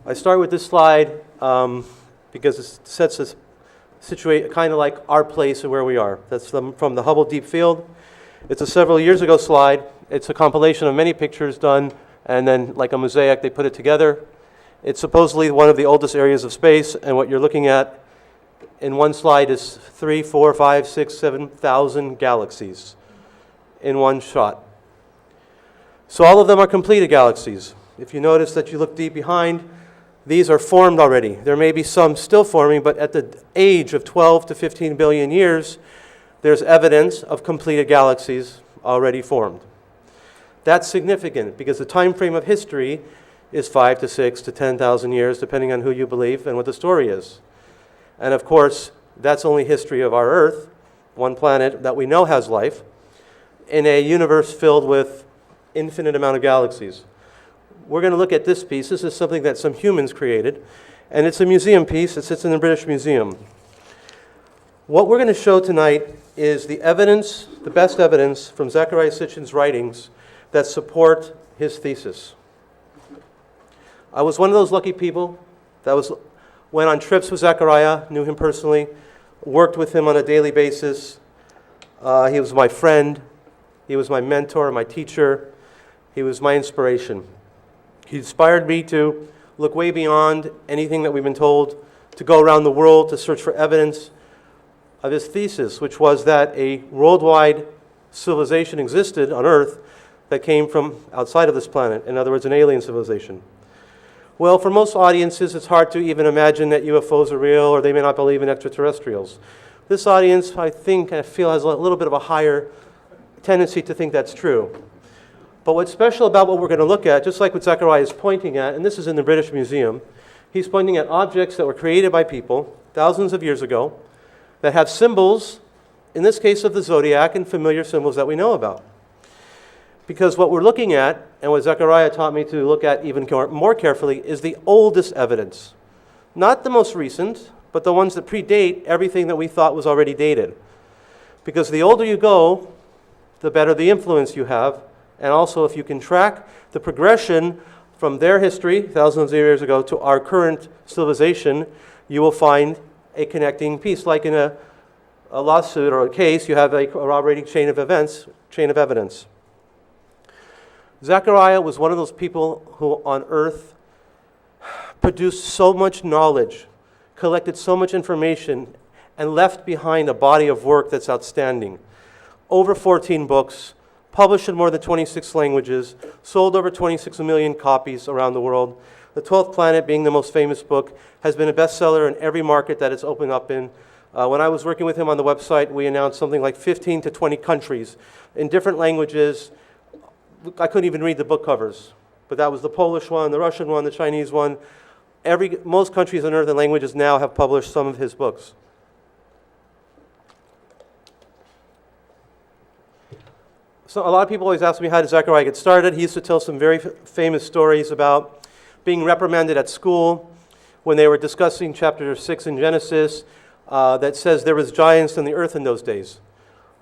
I start with this slide because it sets us situate kind of like our place and where we are. That's from the Hubble Deep Field. It's a several years ago slide. It's a compilation of many pictures done, and then like a mosaic, they put it together. It's supposedly one of the oldest areas of space, and what you're looking at in one slide is 3, 4, 5, 6, 7,000 galaxies in one shot. So all of them are completed galaxies. If you notice that you look deep behind, these are formed already. There may be some still forming, but at the age of 12 to 15 billion years, there's evidence of completed galaxies already formed. That's significant because the time frame of history is 5 to 6 to 10,000 years, depending on who you believe and what the story is. And of course, that's only history of our Earth, one planet that we know has life, in a universe filled with infinite amount of galaxies. We're going to look at this piece. This is something that some humans created, and it's a museum piece. It sits in the British Museum. What we're going to show tonight is the evidence, the best evidence from Zecharia Sitchin's writings that support his thesis. I was one of those lucky people that went on trips with Zecharia, knew him personally, worked with him on a daily basis. He was my friend. He was my mentor, my teacher. He was my inspiration. He inspired me to look way beyond anything that we've been told, to go around the world to search for evidence of his thesis, which was that a worldwide civilization existed on Earth that came from outside of this planet, in other words, an alien civilization. Well, for most audiences, it's hard to even imagine that UFOs are real, or they may not believe in extraterrestrials. This audience, I feel, has a little bit of a higher tendency to think that's true. But what's special about what we're going to look at, just like what Zecharia is pointing at, and this is in the British Museum, he's pointing at objects that were created by people thousands of years ago that have symbols, in this case of the zodiac, and familiar symbols that we know about. Because what we're looking at, and what Zecharia taught me to look at even more carefully, is the oldest evidence. Not the most recent, but the ones that predate everything that we thought was already dated. Because the older you go, the better the influence you have. And also, if you can track the progression from their history, thousands of years ago, to our current civilization, you will find a connecting piece. Like in a lawsuit or a case, you have a corroborating chain of evidence. Zecharia was one of those people who on Earth produced so much knowledge, collected so much information, and left behind a body of work that's outstanding. Over 14 books, published in more than 26 languages, sold over 26 million copies around the world. The 12th Planet, being the most famous book, has been a bestseller in every market that it's opened up in. When I was working with him on the website, we announced something like 15 to 20 countries in different languages. I couldn't even read the book covers, but that was the Polish one, the Russian one, the Chinese one. Most countries on Earth and languages now have published some of his books. So a lot of people always ask me, how did Zecharia get started? He used to tell some very famous stories about being reprimanded at school when they were discussing chapter 6 in Genesis that says there was giants on the earth in those days.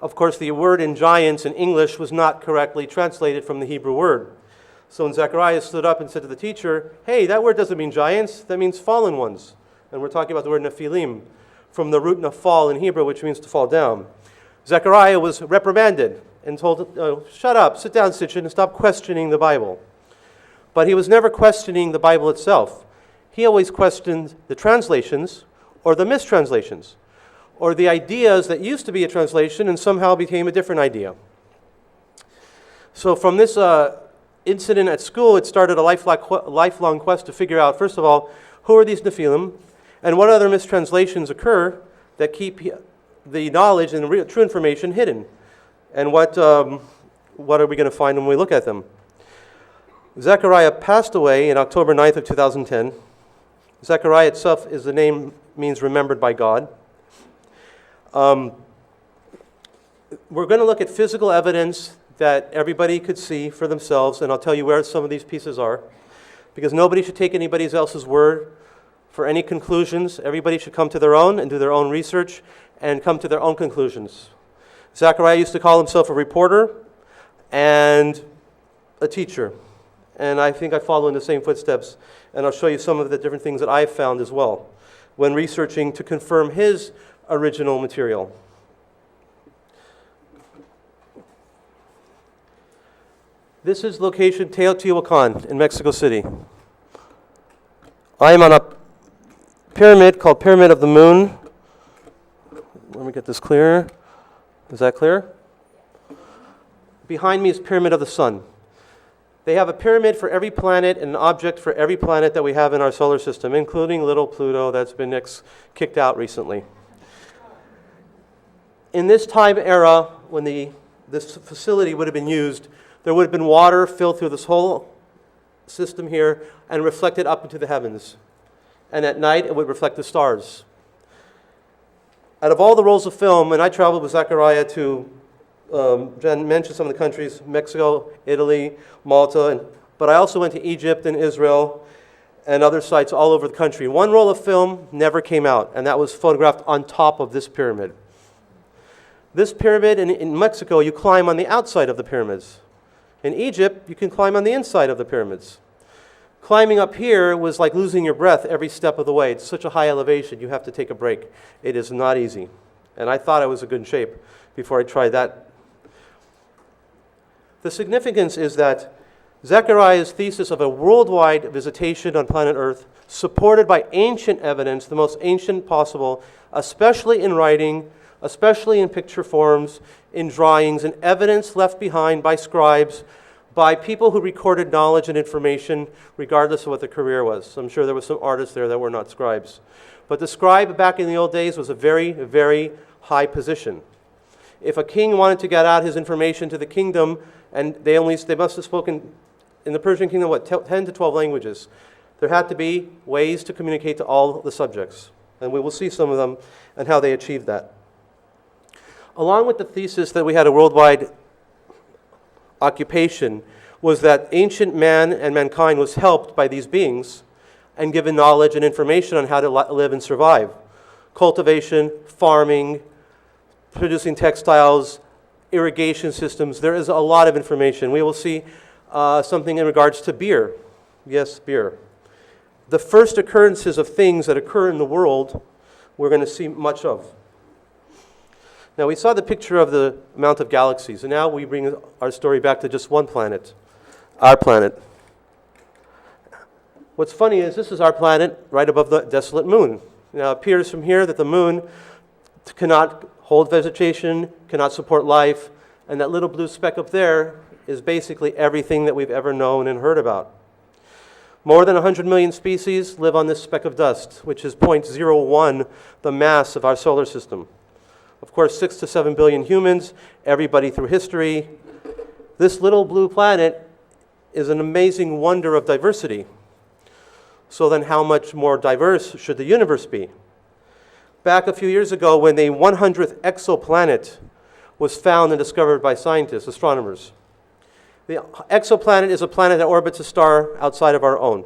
Of course, the word in giants in English was not correctly translated from the Hebrew word. So when Zecharia stood up and said to the teacher, hey, that word doesn't mean giants, that means fallen ones. And we're talking about the word nephilim, from the root nafal in Hebrew, which means to fall down. Zecharia was reprimanded and told, shut up, sit down, Sitchin, and stop questioning the Bible. But he was never questioning the Bible itself. He always questioned the translations or the mistranslations, or the ideas that used to be a translation and somehow became a different idea. So from this incident at school, it started a lifelong quest to figure out, first of all, who are these Nephilim, and what other mistranslations occur that keep the knowledge and the true information hidden. And what are we going to find when we look at them? Zecharia passed away in October 9th of 2010. Zecharia itself is the name means remembered by God. We're going to look at physical evidence that everybody could see for themselves, and I'll tell you where some of these pieces are, because nobody should take anybody else's word for any conclusions. Everybody should come to their own and do their own research and come to their own conclusions. Zecharia used to call himself a reporter and a teacher. and I think I follow in the same footsteps, and I'll show you some of the different things that I've found as well when researching to confirm his original material. This is location Teotihuacan in Mexico City. I am on a pyramid called Pyramid of the Moon. Let me get this clear. Is that clear? Behind me is Pyramid of the Sun. They have a pyramid for every planet and an object for every planet that we have in our solar system, including little Pluto that's been kicked out recently. In this time era, when this facility would have been used, there would have been water filled through this whole system here and reflected up into the heavens. And at night, it would reflect the stars. Out of all the rolls of film, and I traveled with Zechariah to, Jen mentioned some of the countries, Mexico, Italy, Malta, but I also went to Egypt and Israel and other sites all over the country. One roll of film never came out, and that was photographed on top of this pyramid. This pyramid in Mexico, you climb on the outside of the pyramids. In Egypt, you can climb on the inside of the pyramids. Climbing up here was like losing your breath every step of the way. It's such a high elevation, you have to take a break. It is not easy. And I thought I was in good shape before I tried that. The significance is that Zechariah's thesis of a worldwide visitation on planet Earth, supported by ancient evidence, the most ancient possible, especially in writing, especially in picture forms, in drawings, and evidence left behind by scribes, by people who recorded knowledge and information, regardless of what their career was. I'm sure there were some artists there that were not scribes. But the scribe back in the old days was a very, very high position. If a king wanted to get out his information to the kingdom, and they must have spoken in the Persian kingdom, 10 to 12 languages. There had to be ways to communicate to all the subjects. And we will see some of them and how they achieved that. Along with the thesis that we had a worldwide occupation was that ancient man and mankind was helped by these beings and given knowledge and information on how to live and survive. Cultivation, farming, producing textiles, irrigation systems. There is a lot of information. We will see something in regards to beer. Yes, beer. The first occurrences of things that occur in the world, we're going to see much of. Now, we saw the picture of the amount of galaxies, and now we bring our story back to just one planet, our planet. What's funny is this is our planet right above the desolate moon. Now, it appears from here that the moon cannot hold vegetation, cannot support life, and that little blue speck up there is basically everything that we've ever known and heard about. More than 100 million species live on this speck of dust, which is 0.01 the mass of our solar system. Of course, 6 to 7 billion humans, everybody through history. This little blue planet is an amazing wonder of diversity. So then how much more diverse should the universe be? Back a few years ago, when the 100th exoplanet was found and discovered by scientists, astronomers. The exoplanet is a planet that orbits a star outside of our own.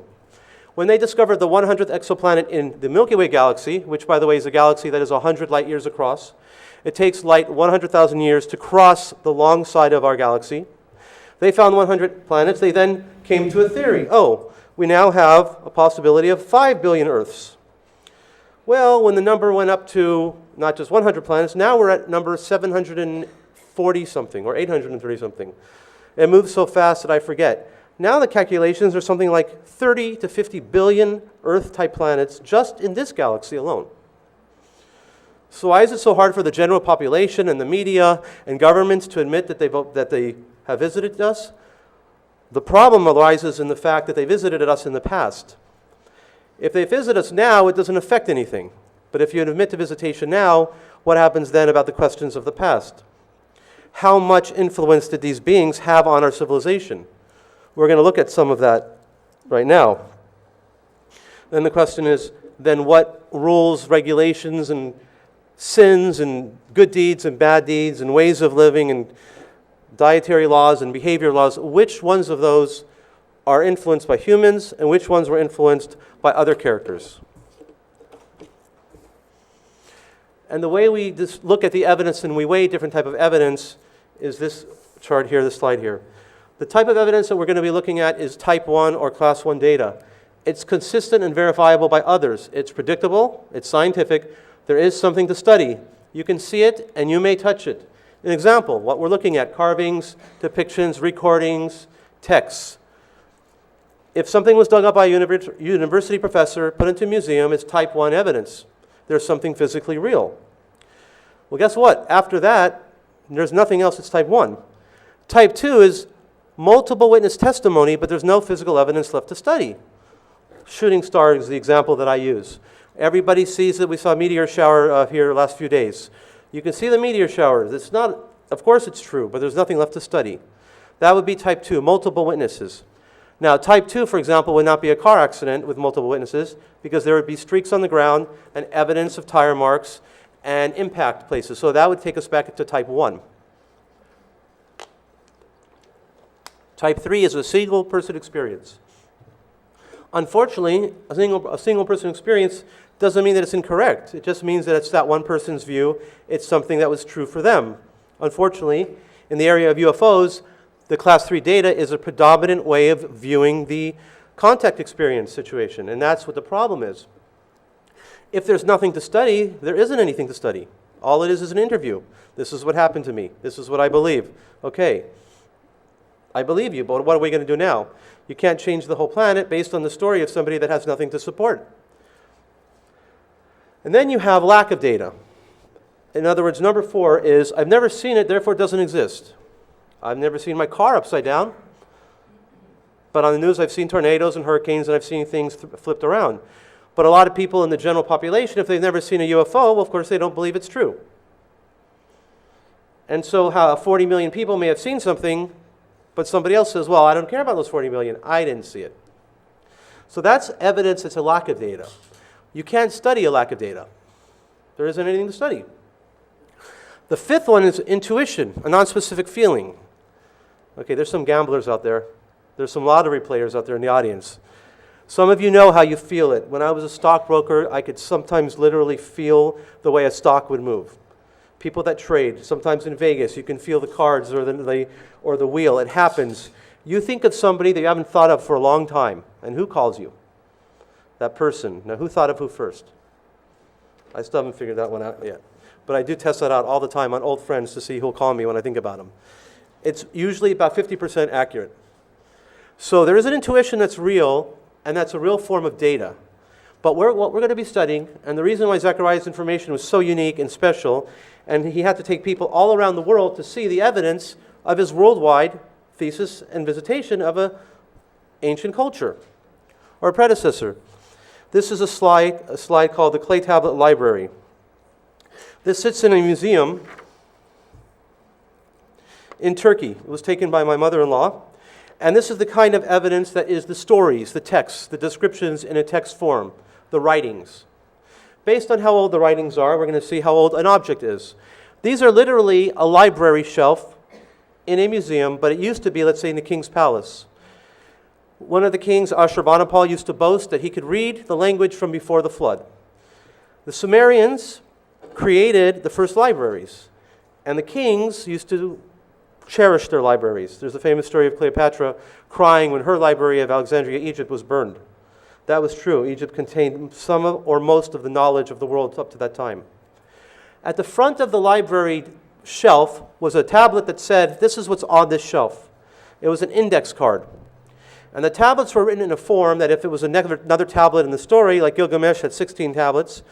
When they discovered the 100th exoplanet in the Milky Way galaxy, which, by the way, is a galaxy that is 100 light years across, it takes light 100,000 years to cross the long side of our galaxy. They found 100 planets. They then came to a theory. Oh, we now have a possibility of 5 billion Earths. Well, when the number went up to not just 100 planets, now we're at number 740-something or 830-something. It moves so fast that I forget. Now the calculations are something like 30 to 50 billion Earth-type planets just in this galaxy alone. So why is it so hard for the general population and the media and governments to admit that they have visited us? The problem arises in the fact that they visited us in the past. If they visit us now, it doesn't affect anything. But if you admit to visitation now, what happens then about the questions of the past? How much influence did these beings have on our civilization? We're going to look at some of that right now. Then the question is, then what rules, regulations, and sins, and good deeds and bad deeds, and ways of living, and dietary laws and behavior laws, which ones of those are influenced by humans, and which ones were influenced by other characters? And the way we look at the evidence and we weigh different type of evidence is this chart here, this slide here. The type of evidence that we're going to be looking at is type 1 or class 1 data. It's consistent and verifiable by others. It's predictable, it's scientific, there is something to study. You can see it and you may touch it. An example, what we're looking at, carvings, depictions, recordings, texts. If something was dug up by a university professor, put into a museum, it's type 1 evidence. There's something physically real. Well, guess what? After that, there's nothing else that's type 1. Type 2 is multiple witness testimony, but there's no physical evidence left to study. Shooting star is the example that I use. Everybody sees that we saw a meteor shower here the last few days. You can see the meteor showers. It's not, of course it's true, but there's nothing left to study. That would be type 2, multiple witnesses. Now, type 2, for example, would not be a car accident with multiple witnesses because there would be streaks on the ground and evidence of tire marks and impact places. So that would take us back to type 1. Type 3 is a single person experience. Unfortunately, a single person experience doesn't mean that it's incorrect. It just means that it's that one person's view. It's something that was true for them. Unfortunately, in the area of UFOs, the class 3 data is a predominant way of viewing the contact experience situation, and that's what the problem is. If there's nothing to study, there isn't anything to study. All it is an interview. This is what happened to me. This is what I believe. Okay, I believe you, but what are we going to do now? You can't change the whole planet based on the story of somebody that has nothing to support. And then you have lack of data. In other words, number 4 is, I've never seen it, therefore it doesn't exist. I've never seen my car upside down, but on the news I've seen tornadoes and hurricanes and I've seen things flipped around. But a lot of people in the general population, if they've never seen a UFO, well, of course they don't believe it's true. And so how 40 million people may have seen something, but somebody else says, well, I don't care about those 40 million. I didn't see it. So that's evidence it's a lack of data. You can't study a lack of data. There isn't anything to study. The 5th one is intuition, a non-specific feeling. Okay, there's some gamblers out there. There's some lottery players out there in the audience. Some of you know how you feel it. When I was a stockbroker, I could sometimes literally feel the way a stock would move. People that trade, sometimes in Vegas, you can feel the cards or the wheel. It happens. You think of somebody that you haven't thought of for a long time, and who calls you? That person. Now, who thought of who first? I still haven't figured that one out yet. But I do test that out all the time on old friends to see who'll call me when I think about them. It's usually about 50% accurate. So there is an intuition that's real, and that's a real form of data. But what we're going to be studying, and the reason why Zechariah's information was so unique and special, and he had to take people all around the world to see the evidence of his worldwide thesis and visitation of an ancient culture, or a predecessor. This is a slide called the Clay Tablet Library. This sits in a museum in Turkey. It was taken by my mother-in-law. And this is the kind of evidence that is the stories, the texts, the descriptions in a text form, the writings. Based on how old the writings are, we're going to see how old an object is. These are literally a library shelf in a museum, but it used to be, let's say, in the king's palace. One of the kings, Ashurbanipal, used to boast that he could read the language from before the flood. The Sumerians created the first libraries, and the kings used to cherish their libraries. There's a famous story of Cleopatra crying when her library of Alexandria, Egypt, was burned. That was true. Egypt contained some or most of the knowledge of the world up to that time. At the front of the library shelf was a tablet that said, this is what's on this shelf. It was an index card. And the tablets were written in a form that if it was another tablet in the story, like Gilgamesh had 16 tablets,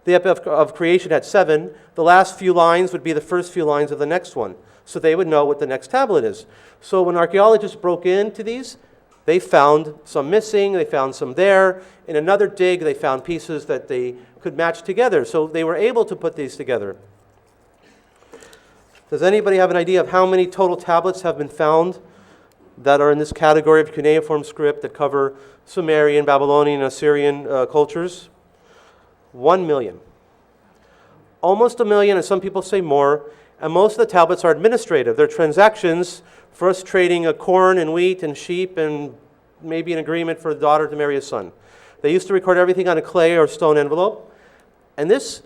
the Epic of Creation had 7, the last few lines would be the first few lines of the next one. So they would know what the next tablet is. So when archaeologists broke into these, they found some missing, they found some there. In another dig, they found pieces that they could match together. So they were able to put these together. Does anybody have an idea of how many total tablets have been found that are in this category of cuneiform script that cover Sumerian, Babylonian, Assyrian cultures? 1 million. Almost 1 million, and some people say more. And most of the tablets are administrative. They're transactions for us trading corn and wheat and sheep and maybe an agreement for a daughter to marry a son. They used to record everything on a clay or stone envelope. And this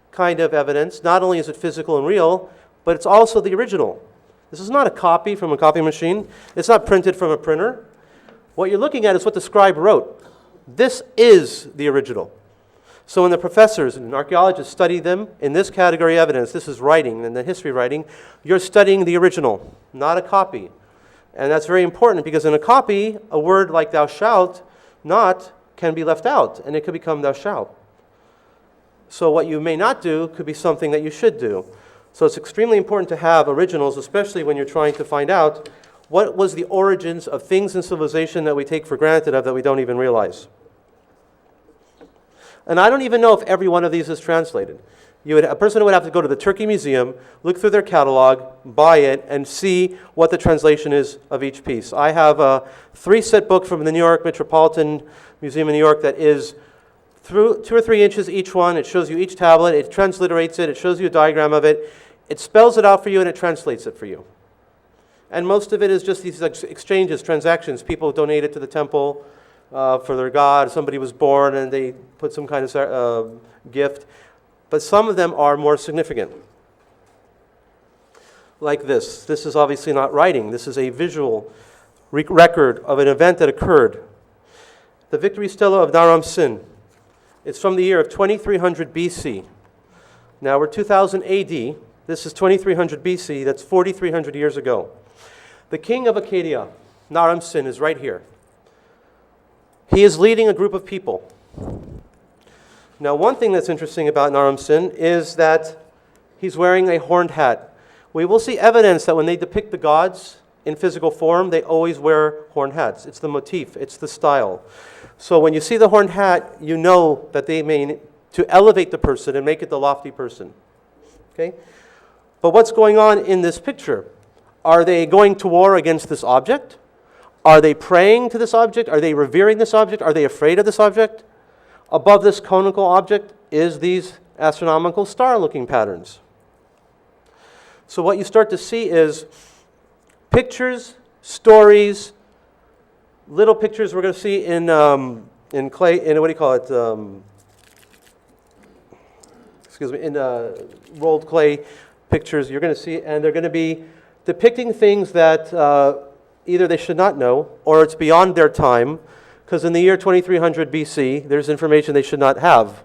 kind of evidence, not only is it physical and real, but it's also the original. This is not a copy from a copy machine. It's not printed from a printer. What you're looking at is what the scribe wrote. This is the original. So when the professors and archaeologists study them in this category of evidence, this is writing and the history writing, you're studying the original, not a copy. And that's very important because in a copy, a word like thou shalt not can be left out, and it could become thou shalt. So what you may not do could be something that you should do. So it's extremely important to have originals, especially when you're trying to find out what was the origins of things in civilization that we take for granted of that we don't even realize. And I don't even know if every one of these is translated. A person would have to go to the Turkey Museum, look through their catalog, buy it, and see what the translation is of each piece. I have a 3-set book from the New York Metropolitan Museum in New York that is through 2 or 3 inches each one. It shows you each tablet, it transliterates it, it shows you a diagram of it, it spells it out for you, and it translates it for you. And most of it is just these exchanges, transactions. People donate it to the temple for their god. Somebody was born and they put some kind of gift. But some of them are more significant. Like this. This is obviously not writing. This is a visual record of an event that occurred. The Victory Stela of Naram Sin. It's from the year of 2300 BC. Now we're 2000 AD. This is 2300 BC. That's 4,300 years ago. The king of Acadia, Naram Sin, is right here. He is leading a group of people. Now, one thing that's interesting about Naram Sin is that he's wearing a horned hat. We will see evidence that when they depict the gods in physical form, they always wear horned hats. It's the motif, it's the style. So when you see the horned hat, you know that they mean to elevate the person and make it the lofty person. Okay? But what's going on in this picture? Are they going to war against this object? Are they praying to this object? Are they revering this object? Are they afraid of this object? Above this conical object is these astronomical star-looking patterns. So what you start to see is pictures, stories, little pictures we're going to see in clay, in what do you call it? In rolled clay pictures you're going to see, and they're going to be depicting things that either they should not know or it's beyond their time, because in the year 2300 BC, there's information they should not have.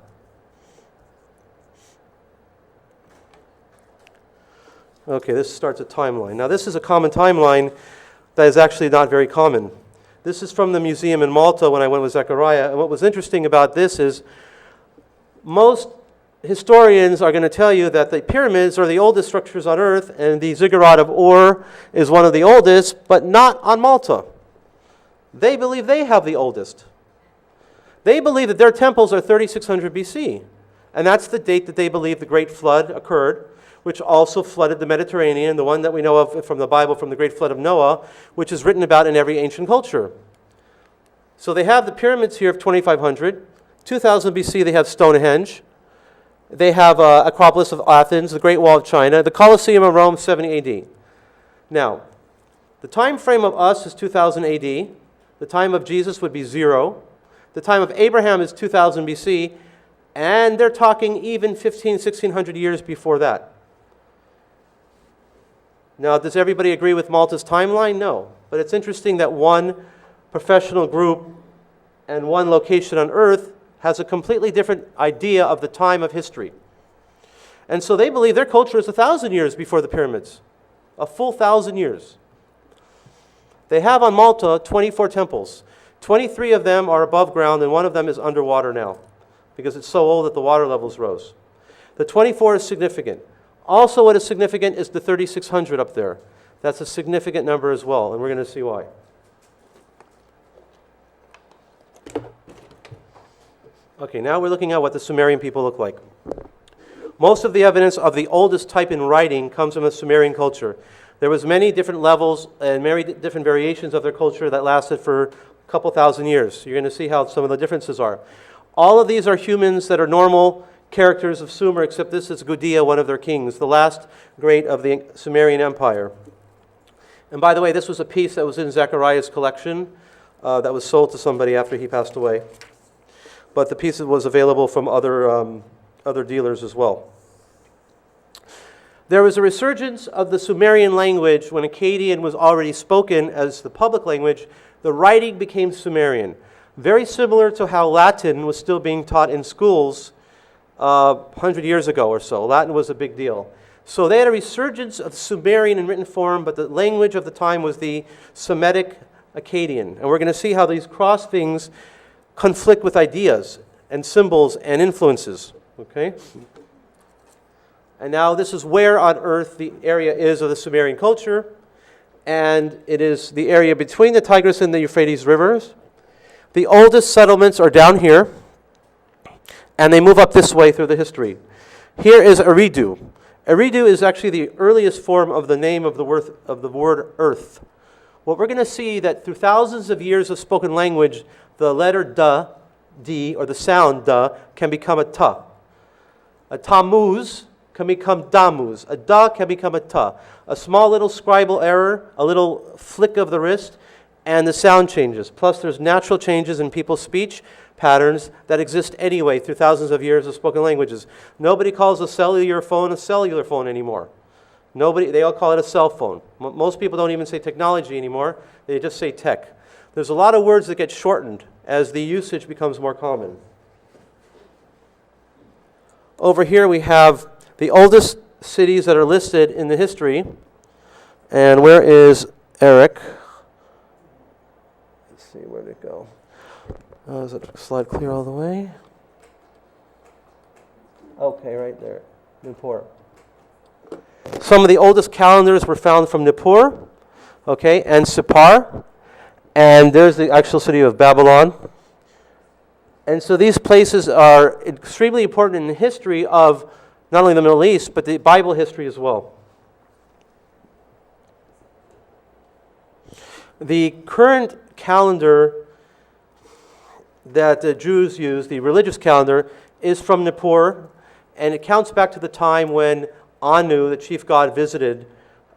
Okay, this starts a timeline. Now, this is a common timeline that is actually not very common. This is from the museum in Malta when I went with Zechariah, and what was interesting about this is most historians are going to tell you that the pyramids are the oldest structures on Earth, and the ziggurat of Ur is one of the oldest, but not on Malta. They believe they have the oldest. They believe that their temples are 3600 BC, and that's the date that they believe the Great Flood occurred, which also flooded the Mediterranean, the one that we know of from the Bible, from the Great Flood of Noah, which is written about in every ancient culture. So they have the pyramids here of 2500. 2000 BC, they have Stonehenge. They have Acropolis of Athens, the Great Wall of China, the Colosseum of Rome, 70 AD. Now, the time frame of us is 2000 AD. The time of Jesus would be 0. The time of Abraham is 2000 BC, and they're talking even 1600 years before that. Now, does everybody agree with Malta's timeline? No. But it's interesting that one professional group and one location on Earth has a completely different idea of the time of history. And so they believe their culture is 1,000 years before the pyramids. A full 1,000 years. They have on Malta 24 temples. 23 of them are above ground, and one of them is underwater now, because it's so old that the water levels rose. The 24 is significant. Also, what is significant is the 3,600 up there. That's a significant number as well, and we're going to see why. Okay, now we're looking at what the Sumerian people look like. Most of the evidence of the oldest type in writing comes from the Sumerian culture. There was many different levels and many different variations of their culture that lasted for a couple thousand years. You're going to see how some of the differences are. All of these are humans that are normal characters of Sumer, except this is Gudea, one of their kings, the last great of the Sumerian Empire. And by the way, this was a piece that was in Zechariah's collection that was sold to somebody after he passed away. But the piece was available from other dealers as well. There was a resurgence of the Sumerian language when Akkadian was already spoken as the public language. The writing became Sumerian, very similar to how Latin was still being taught in schools 100 years ago or so. Latin was a big deal. So they had a resurgence of Sumerian in written form, but the language of the time was the Semitic Akkadian. And we're going to see how these cross things conflict with ideas and symbols and influences. Okay? And now this is where on earth the area is of the Sumerian culture. And it is the area between the Tigris and the Euphrates rivers. The oldest settlements are down here. And they move up this way through the history. Here is Eridu. Eridu is actually the earliest form of the name of the word earth. What we're going to see that through thousands of years of spoken language, the letter D, or the sound da, can become a ta. A Tammuz can become Damuz. A da can become a ta. A small little scribal error, a little flick of the wrist, and the sound changes. Plus there's natural changes in people's speech patterns that exist anyway through thousands of years of spoken languages. Nobody calls a cellular phone anymore. They all call it a cell phone. Most people don't even say technology anymore. They just say tech. There's a lot of words that get shortened as the usage becomes more common. Over here we have the oldest cities that are listed in the history. And where is Eric? Let's see, where did it go? Is it slide clear all the way? Okay, right there. Nippur. Some of the oldest calendars were found from Nippur, okay, and Sippar. And there's the actual city of Babylon. And so these places are extremely important in the history of not only the Middle East, but the Bible history as well. The current calendar that the Jews use, the religious calendar, is from Nippur, and it counts back to the time when Anu, the chief god, visited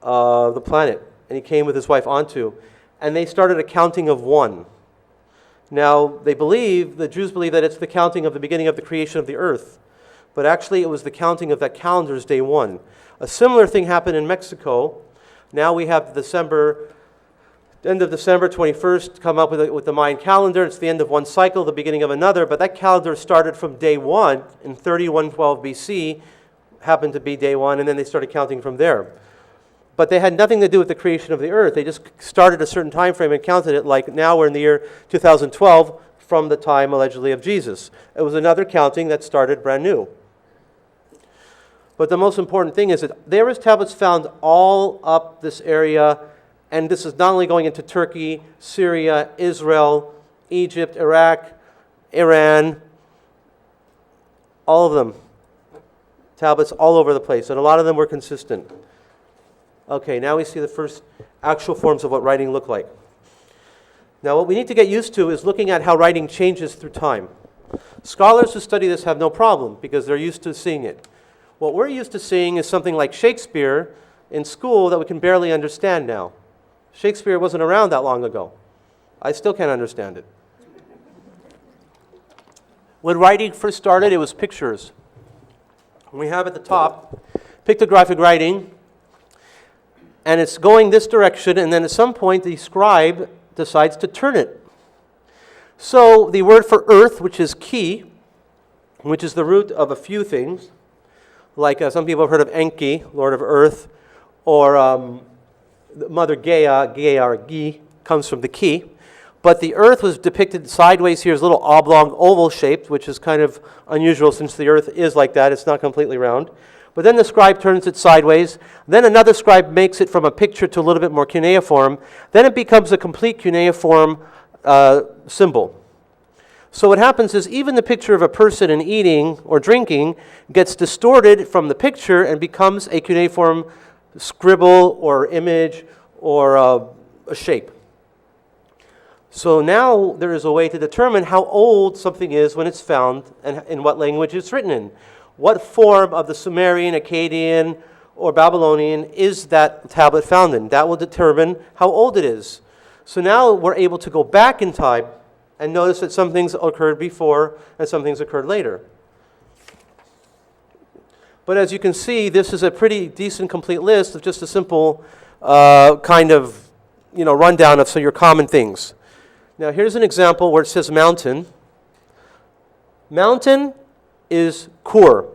the planet, and he came with his wife Antu, and they started a counting of one. Now, the Jews believe that it's the counting of the beginning of the creation of the earth, but actually it was the counting of that calendar's day one. A similar thing happened in Mexico. Now we have end of December 21st, come up with the Mayan calendar. It's the end of one cycle, the beginning of another, but that calendar started from day one in 3112 BC, happened to be day one, and then they started counting from there. But they had nothing to do with the creation of the earth. They just started a certain time frame and counted it like now we're in the year 2012 from the time allegedly of Jesus. It was another counting that started brand new. But the most important thing is that there is tablets found all up this area. And this is not only going into Turkey, Syria, Israel, Egypt, Iraq, Iran, all of them. Tablets all over the place, and a lot of them were consistent. Okay, now we see the first actual forms of what writing looked like. Now what we need to get used to is looking at how writing changes through time. Scholars who study this have no problem because they're used to seeing it. What we're used to seeing is something like Shakespeare in school that we can barely understand now. Shakespeare wasn't around that long ago. I still can't understand it. When writing first started, it was pictures. We have at the top pictographic writing, and it's going this direction, and then at some point the scribe decides to turn it. So the word for earth, which is ki, which is the root of a few things, like some people have heard of Enki, Lord of Earth, or Mother Gaia, Gaia or Gi, comes from the ki. But the earth was depicted sideways here as a little oblong oval shaped, which is kind of unusual since the earth is like that. It's not completely round. But then the scribe turns it sideways. Then another scribe makes it from a picture to a little bit more cuneiform. Then it becomes a complete cuneiform symbol. So what happens is even the picture of a person in eating or drinking gets distorted from the picture and becomes a cuneiform scribble or image or a shape. So now there is a way to determine how old something is when it's found and in what language it's written in. What form of the Sumerian, Akkadian, or Babylonian is that tablet found in? That will determine how old it is. So now we're able to go back in time and notice that some things occurred before and some things occurred later. But as you can see, this is a pretty decent complete list of just a simple kind of rundown of some of your common things. Now here's an example where it says mountain. Mountain is kur.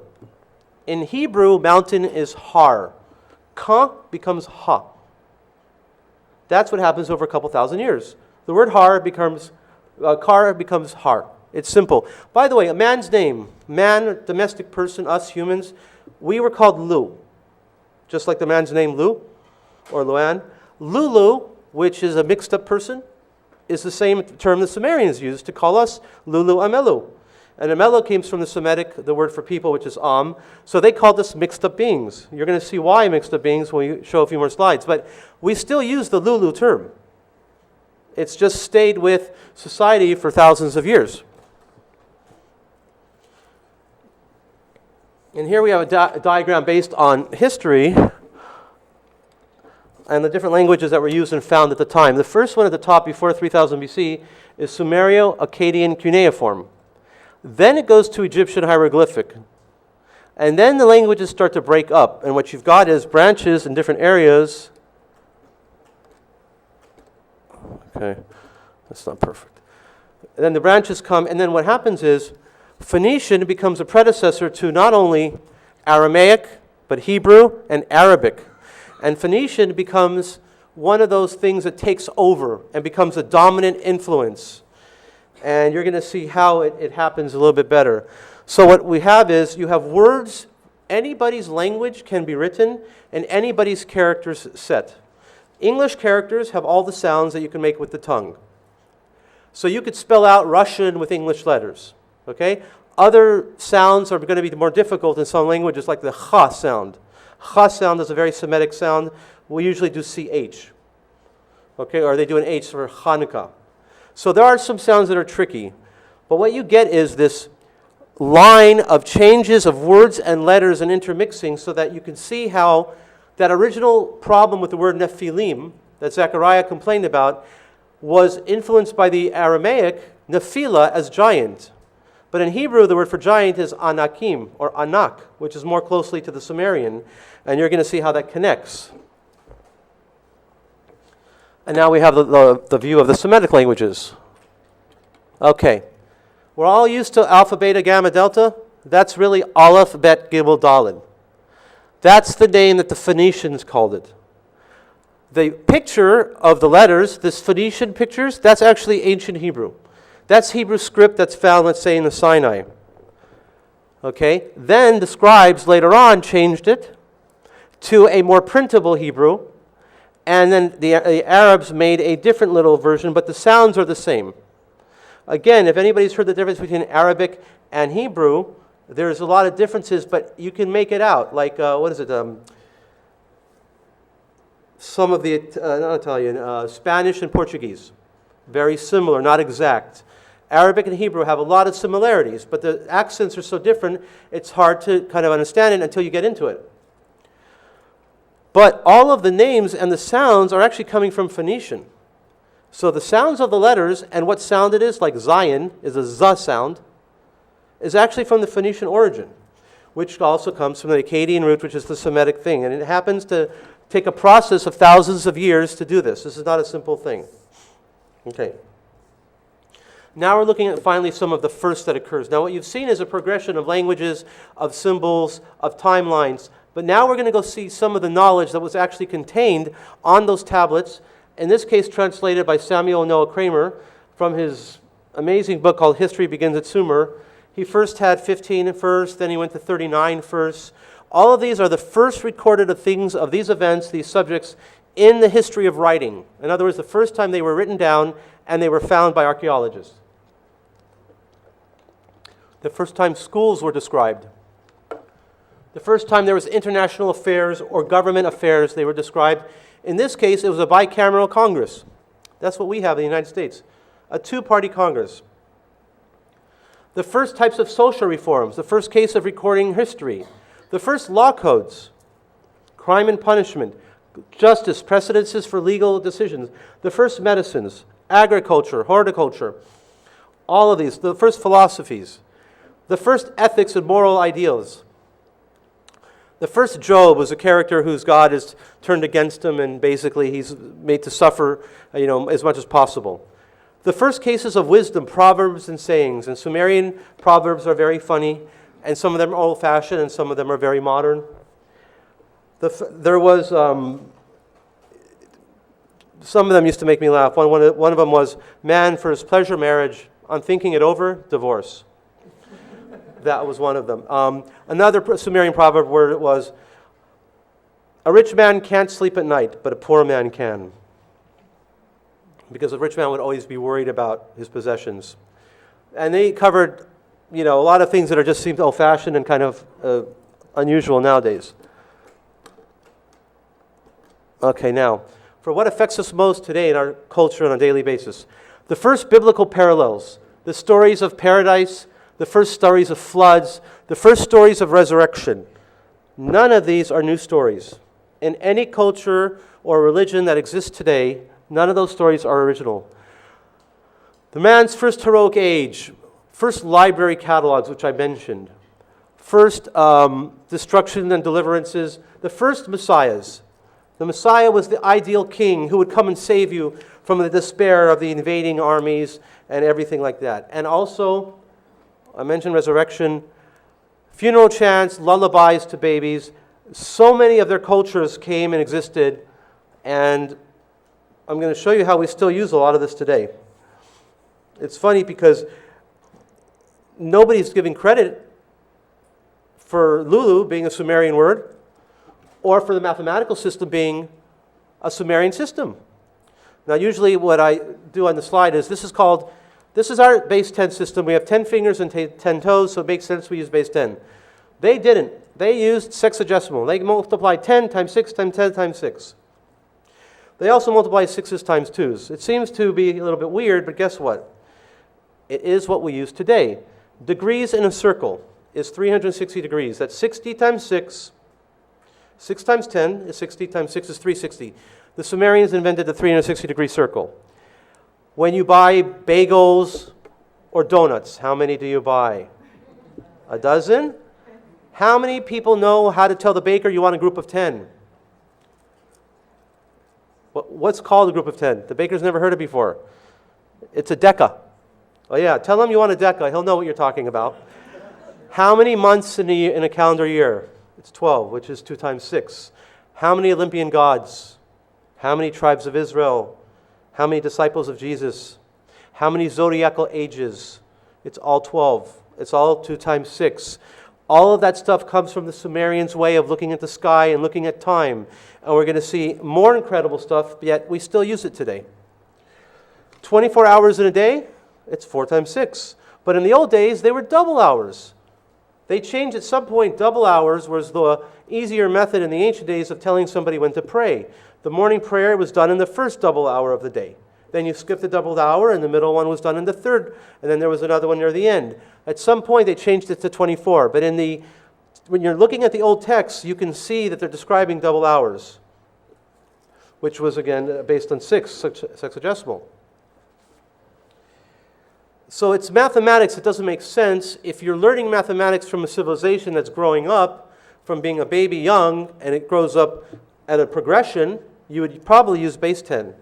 In Hebrew, mountain is har. Ka becomes ha. That's what happens over a couple thousand years. The word har becomes, kar becomes har. It's simple. By the way, a man's name, man, domestic person, us humans, we were called Lu. Just like the man's name Lu or Luan. Lulu, which is a mixed up person, is the same term the Sumerians used to call us Lulu Amelu. And Amelu came from the Semitic, the word for people, which is Am. So they called us mixed up beings. You're going to see why mixed up beings when we show a few more slides. But we still use the Lulu term. It's just stayed with society for thousands of years. And here we have a diagram based on history and the different languages that were used and found at the time. The first one at the top before 3000 BC is Sumerio-Akkadian cuneiform. Then it goes to Egyptian hieroglyphic. And then the languages start to break up. And what you've got is branches in different areas. Okay, that's not perfect. And then the branches come, and then what happens is Phoenician becomes a predecessor to not only Aramaic, but Hebrew and Arabic. And Phoenician becomes one of those things that takes over and becomes a dominant influence. And you're going to see how it happens a little bit better. So what we have is you have words, anybody's language can be written, and anybody's characters set. English characters have all the sounds that you can make with the tongue. So you could spell out Russian with English letters. Okay? Other sounds are going to be more difficult in some languages, like the cha sound. Cha sound is a very Semitic sound. We usually do CH. Okay? Or they do an H for Hanukkah. So there are some sounds that are tricky. But what you get is this line of changes of words and letters and intermixing so that you can see how that original problem with the word Nephilim that Zechariah complained about was influenced by the Aramaic Nephila as giant. But in Hebrew, the word for giant is Anakim or Anak, which is more closely to the Sumerian. And you're going to see how that connects. And now we have the view of the Semitic languages. Okay. We're all used to alpha, beta, gamma, delta. That's really Aleph, Bet, Gimel, Daled. That's the name that the Phoenicians called it. The picture of the letters, this Phoenician pictures, that's actually ancient Hebrew. That's Hebrew script that's found, let's say, in the Sinai. Okay. Then the scribes later on changed it to a more printable Hebrew. And then the Arabs made a different little version, but the sounds are the same. Again, if anybody's heard the difference between Arabic and Hebrew, there's a lot of differences, but you can make it out. Like, some of the, not Italian, Spanish and Portuguese. Very similar, not exact. Arabic and Hebrew have a lot of similarities, but the accents are so different, it's hard to kind of understand it until you get into it. But all of the names and the sounds are actually coming from Phoenician. So the sounds of the letters and what sound it is, like Zion is a Z sound, is actually from the Phoenician origin, which also comes from the Akkadian root, which is the Semitic thing. And it happens to take a process of thousands of years to do this. This is not a simple thing. Okay. Now we're looking at finally some of the first that occurs. Now what you've seen is a progression of languages, of symbols, of timelines. But now we're going to go see some of the knowledge that was actually contained on those tablets, in this case translated by Samuel Noah Kramer from his amazing book called History Begins at Sumer. He first had 15 first, then he went to 39 first. All of these are the first recorded of things, of these events, these subjects, in the history of writing. In other words, the first time they were written down and they were found by archaeologists. The first time schools were described. The first time there was international affairs or government affairs, they were described. In this case, it was a bicameral Congress. That's what we have in the United States. A two-party Congress. The first types of social reforms. The first case of recording history. The first law codes. Crime and punishment. Justice, precedences for legal decisions. The first medicines. Agriculture, horticulture. All of these. The first philosophies. The first ethics and moral ideals. The first Job was a character whose God is turned against him, and basically he's made to suffer, as much as possible. The first cases of wisdom, proverbs and sayings, and Sumerian proverbs are very funny, and some of them are old-fashioned, and some of them are very modern. There was some of them used to make me laugh. One of them was, man for his pleasure marriage, on thinking it over, divorce. That was one of them. Another Sumerian proverb word was, a rich man can't sleep at night, but a poor man can. Because a rich man would always be worried about his possessions. And they covered, a lot of things that are just seemed old-fashioned and kind of unusual nowadays. Okay, now, for what affects us most today in our culture on a daily basis. The first biblical parallels, the stories of paradise, the first stories of floods, the first stories of resurrection. None of these are new stories. In any culture or religion that exists today, none of those stories are original. The man's first heroic age, first library catalogs, which I mentioned, first destruction and deliverances, the first messiahs. The Messiah was the ideal king who would come and save you from the despair of the invading armies and everything like that. And also, I mentioned resurrection, funeral chants, lullabies to babies. So many of their cultures came and existed, and I'm going to show you how we still use a lot of this today. It's funny because nobody's giving credit for Lulu being a Sumerian word, or for the mathematical system being a Sumerian system. Now, usually what I do on the slide is, this is our base 10 system. We have 10 fingers and 10 toes, so it makes sense we use base 10. They didn't. They used sexagesimal. They multiplied 10 times 6 times 10 times 6. They also multiplied 6s times 2s. It seems to be a little bit weird, but guess what? It is what we use today. Degrees in a circle is 360 degrees. That's 60 times 6. 6 times 10 is 60 times 6 is 360. The Sumerians invented the 360-degree circle. When you buy bagels or donuts, how many do you buy? A dozen? How many people know how to tell the baker you want a group of 10? What's called a group of 10? The baker's never heard it before. It's a deca. Oh yeah, tell him you want a deca. He'll know what you're talking about. How many months in a calendar year? It's 12, which is 2 times 6. How many Olympian gods? How many tribes of Israel? How many disciples of Jesus? How many zodiacal ages? It's all 12. It's all 2 times 6. All of that stuff comes from the Sumerians' way of looking at the sky and looking at time. And we're going to see more incredible stuff, yet we still use it today. 24 hours in a day, it's 4 times 6. But in the old days, they were double hours. They changed at some point. Double hours was the easier method in the ancient days of telling somebody when to pray. The morning prayer was done in the first double hour of the day. Then you skipped the double hour, and the middle one was done in the third, and then there was another one near the end. At some point, they changed it to 24. But when you're looking at the old texts, you can see that they're describing double hours, which was, again, based on sexagesimal. So it's mathematics that doesn't make sense. If you're learning mathematics from a civilization that's growing up, from being a baby young, and it grows up at a progression, you would probably use base 10.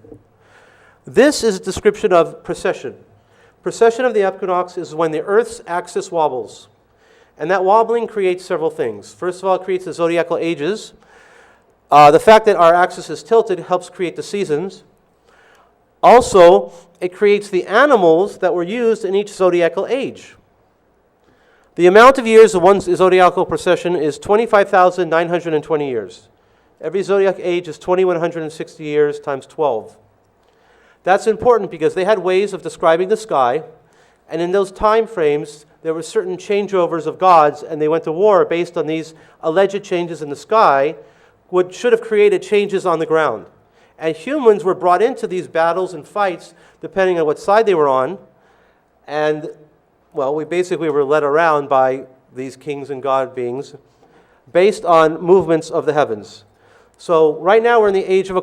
This is a description of precession. Precession of the equinox is when the Earth's axis wobbles. And that wobbling creates several things. First of all, it creates the zodiacal ages. The fact that our axis is tilted helps create the seasons. Also, it creates the animals that were used in each zodiacal age. The amount of years of one zodiacal precession is 25,920 years. Every zodiac age is 2,160 years times 12. That's important because they had ways of describing the sky, and in those time frames, there were certain changeovers of gods, and they went to war based on these alleged changes in the sky, which should have created changes on the ground. And humans were brought into these battles and fights depending on what side they were on. And, well, we basically were led around by these kings and god beings based on movements of the heavens. So right now we're in the age of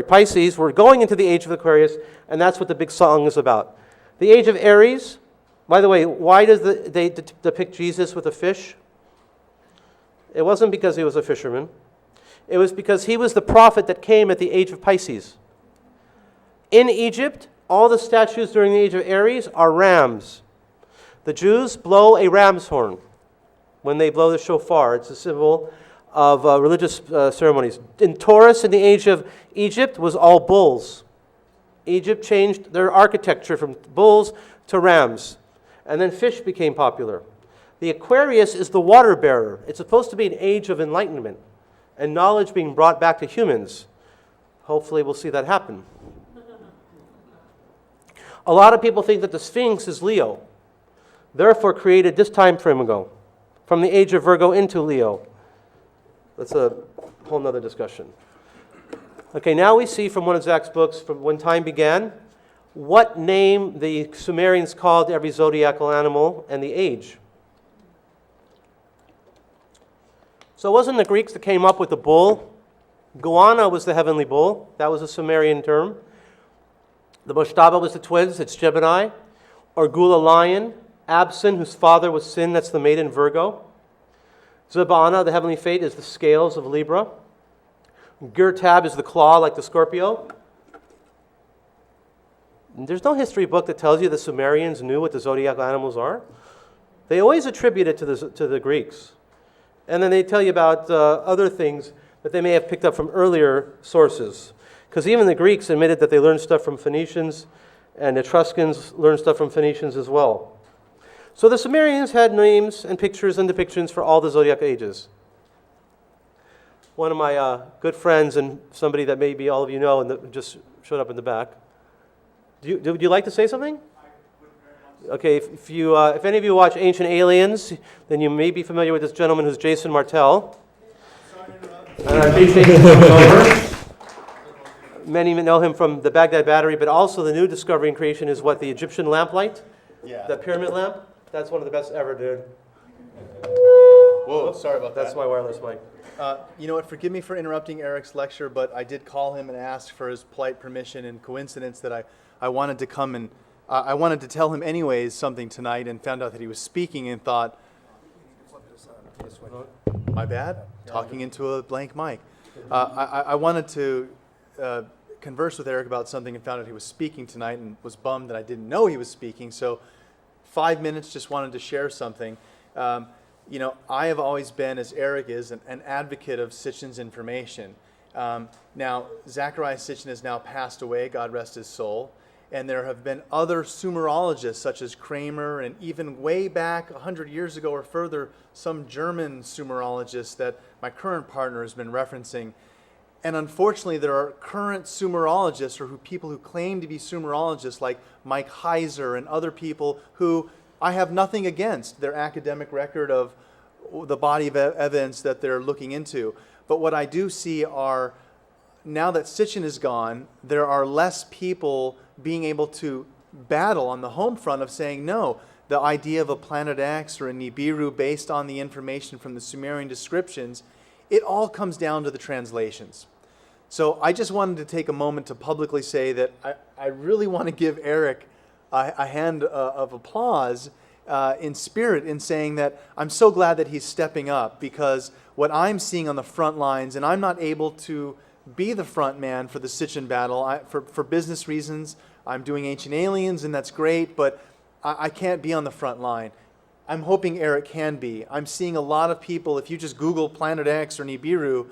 Pisces. We're going into the age of Aquarius, and that's what the big song is about. The age of Aries, by the way, why does they depict Jesus with a fish? It wasn't because he was a fisherman. It was because he was the prophet that came at the age of Pisces. In Egypt, all the statues during the age of Aries are rams. The Jews blow a ram's horn when they blow the shofar. It's a symbol of religious ceremonies. In Taurus, in the age of Egypt, was all bulls. Egypt changed their architecture from bulls to rams. And then fish became popular. The Aquarius is the water bearer. It's supposed to be an age of enlightenment and knowledge being brought back to humans. Hopefully we'll see that happen. A lot of people think that the Sphinx is Leo, therefore created this time frame ago, from the age of Virgo into Leo. That's a whole nother discussion. Okay, now we see from one of Zach's books, from when time began, what name the Sumerians called every zodiacal animal and the age. So it wasn't the Greeks that came up with the bull. Guana was the heavenly bull. That was a Sumerian term. The Moshtaba was the twins. It's Gemini. Or Gula lion. Absin, whose father was Sin. That's the maiden Virgo. Zabana, the heavenly fate, is the scales of Libra. Gurtab is the claw, like the Scorpio. And there's no history book that tells you the Sumerians knew what the zodiacal animals are. They always attribute it to the Greeks. And then they tell you about other things that they may have picked up from earlier sources. Because even the Greeks admitted that they learned stuff from Phoenicians, and Etruscans learned stuff from Phoenicians as well. So the Sumerians had names and pictures and depictions for all the zodiac ages. One of my good friends and somebody that maybe all of you know and just showed up in the back. Would you like to say something? Okay, if any of you watch Ancient Aliens, then you may be familiar with this gentleman who's Jason Martell. And I appreciate him coming over. Many know him from the Baghdad Battery, but also the new discovery and creation is what, the Egyptian lamplight? Yeah. The pyramid lamp? That's one of the best ever, dude. Whoa, sorry about that. That's my wireless mic. You know what, forgive me for interrupting Eric's lecture, but I did call him and ask for his polite permission and coincidence that I wanted to come and I wanted to tell him anyways something tonight and found out that he was speaking and thought, my bad, talking into a blank mic. I wanted to converse with Eric about something and found out he was speaking tonight and was bummed that I didn't know he was speaking. So 5 minutes, just wanted to share something. You know, I have always been, as Eric is, an advocate of Sitchin's information. Now, Zacharias Sitchin has now passed away, God rest his soul. And there have been other Sumerologists, such as Kramer, and even way back 100 years ago or further, some German Sumerologists that my current partner has been referencing. And unfortunately, there are current Sumerologists, or people who claim to be Sumerologists, like Mike Heiser and other people who I have nothing against their academic record of the body of evidence that they're looking into. But what I do see are, now that Sitchin is gone, there are less people being able to battle on the home front of saying, no, the idea of a planet X or a Nibiru based on the information from the Sumerian descriptions, it all comes down to the translations. So I just wanted to take a moment to publicly say that I really want to give Eric a hand of applause in spirit in saying that I'm so glad that he's stepping up, because what I'm seeing on the front lines, and I'm not able to be the front man for the Sitchin battle. For business reasons, I'm doing Ancient Aliens, and that's great, but I can't be on the front line. I'm hoping Eric can be. I'm seeing a lot of people, if you just Google Planet X or Nibiru,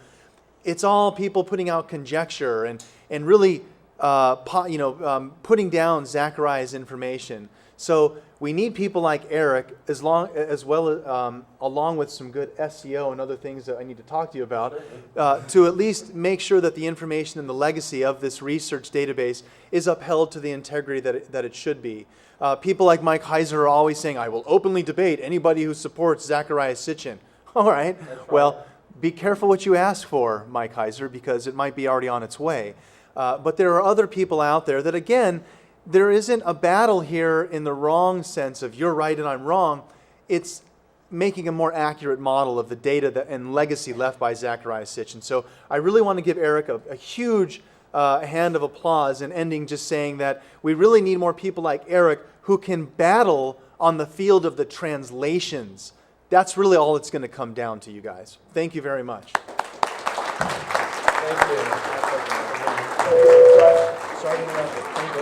it's all people putting out conjecture and really putting down Zachariah's information. So we need people like Eric, along with some good SEO and other things that I need to talk to you about, to at least make sure that the information and the legacy of this research database is upheld to the integrity that it should be. People like Mike Heiser are always saying, I will openly debate anybody who supports Zacharias Sitchin. All right, well, be careful what you ask for, Mike Heiser, because it might be already on its way. But there are other people out there that, again, there isn't a battle here in the wrong sense of you're right and I'm wrong. It's making a more accurate model of the data and legacy left by Zacharias Sitchin. So I really want to give Eric a huge hand of applause, and ending just saying that we really need more people like Eric who can battle on the field of the translations, That's really all it's going to come down to, you guys. Thank you very much. Thank you. Sorry to interrupt. Thank you.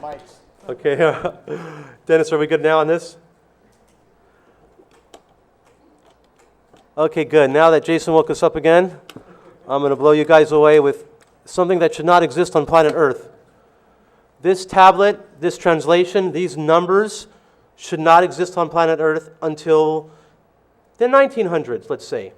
Mike's. Okay, Dennis, are we good now on this? Okay, good. Now that Jason woke us up again, I'm going to blow you guys away with something that should not exist on planet Earth. This tablet, this translation, these numbers should not exist on planet Earth until the 1900s, let's say.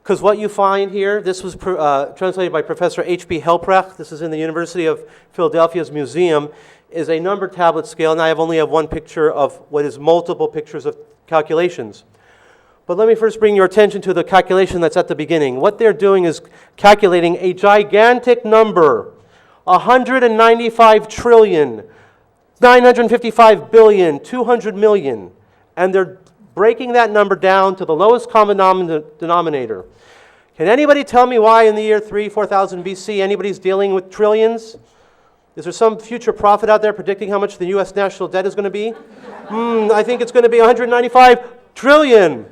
Because what you find here, this was translated by Professor H.B. Helprecht, this is in the University of Philadelphia's museum, is a number tablet scale, and I only have one picture of what is multiple pictures of calculations. But let me first bring your attention to the calculation that's at the beginning. What they're doing is calculating a gigantic number, 195 trillion, 955 billion, 200 million, and they're breaking that number down to the lowest common denominator. Can anybody tell me why in the year 4000 BC anybody's dealing with trillions? Is there some future prophet out there predicting how much the U.S. national debt is going to be? I think it's going to be 195 trillion.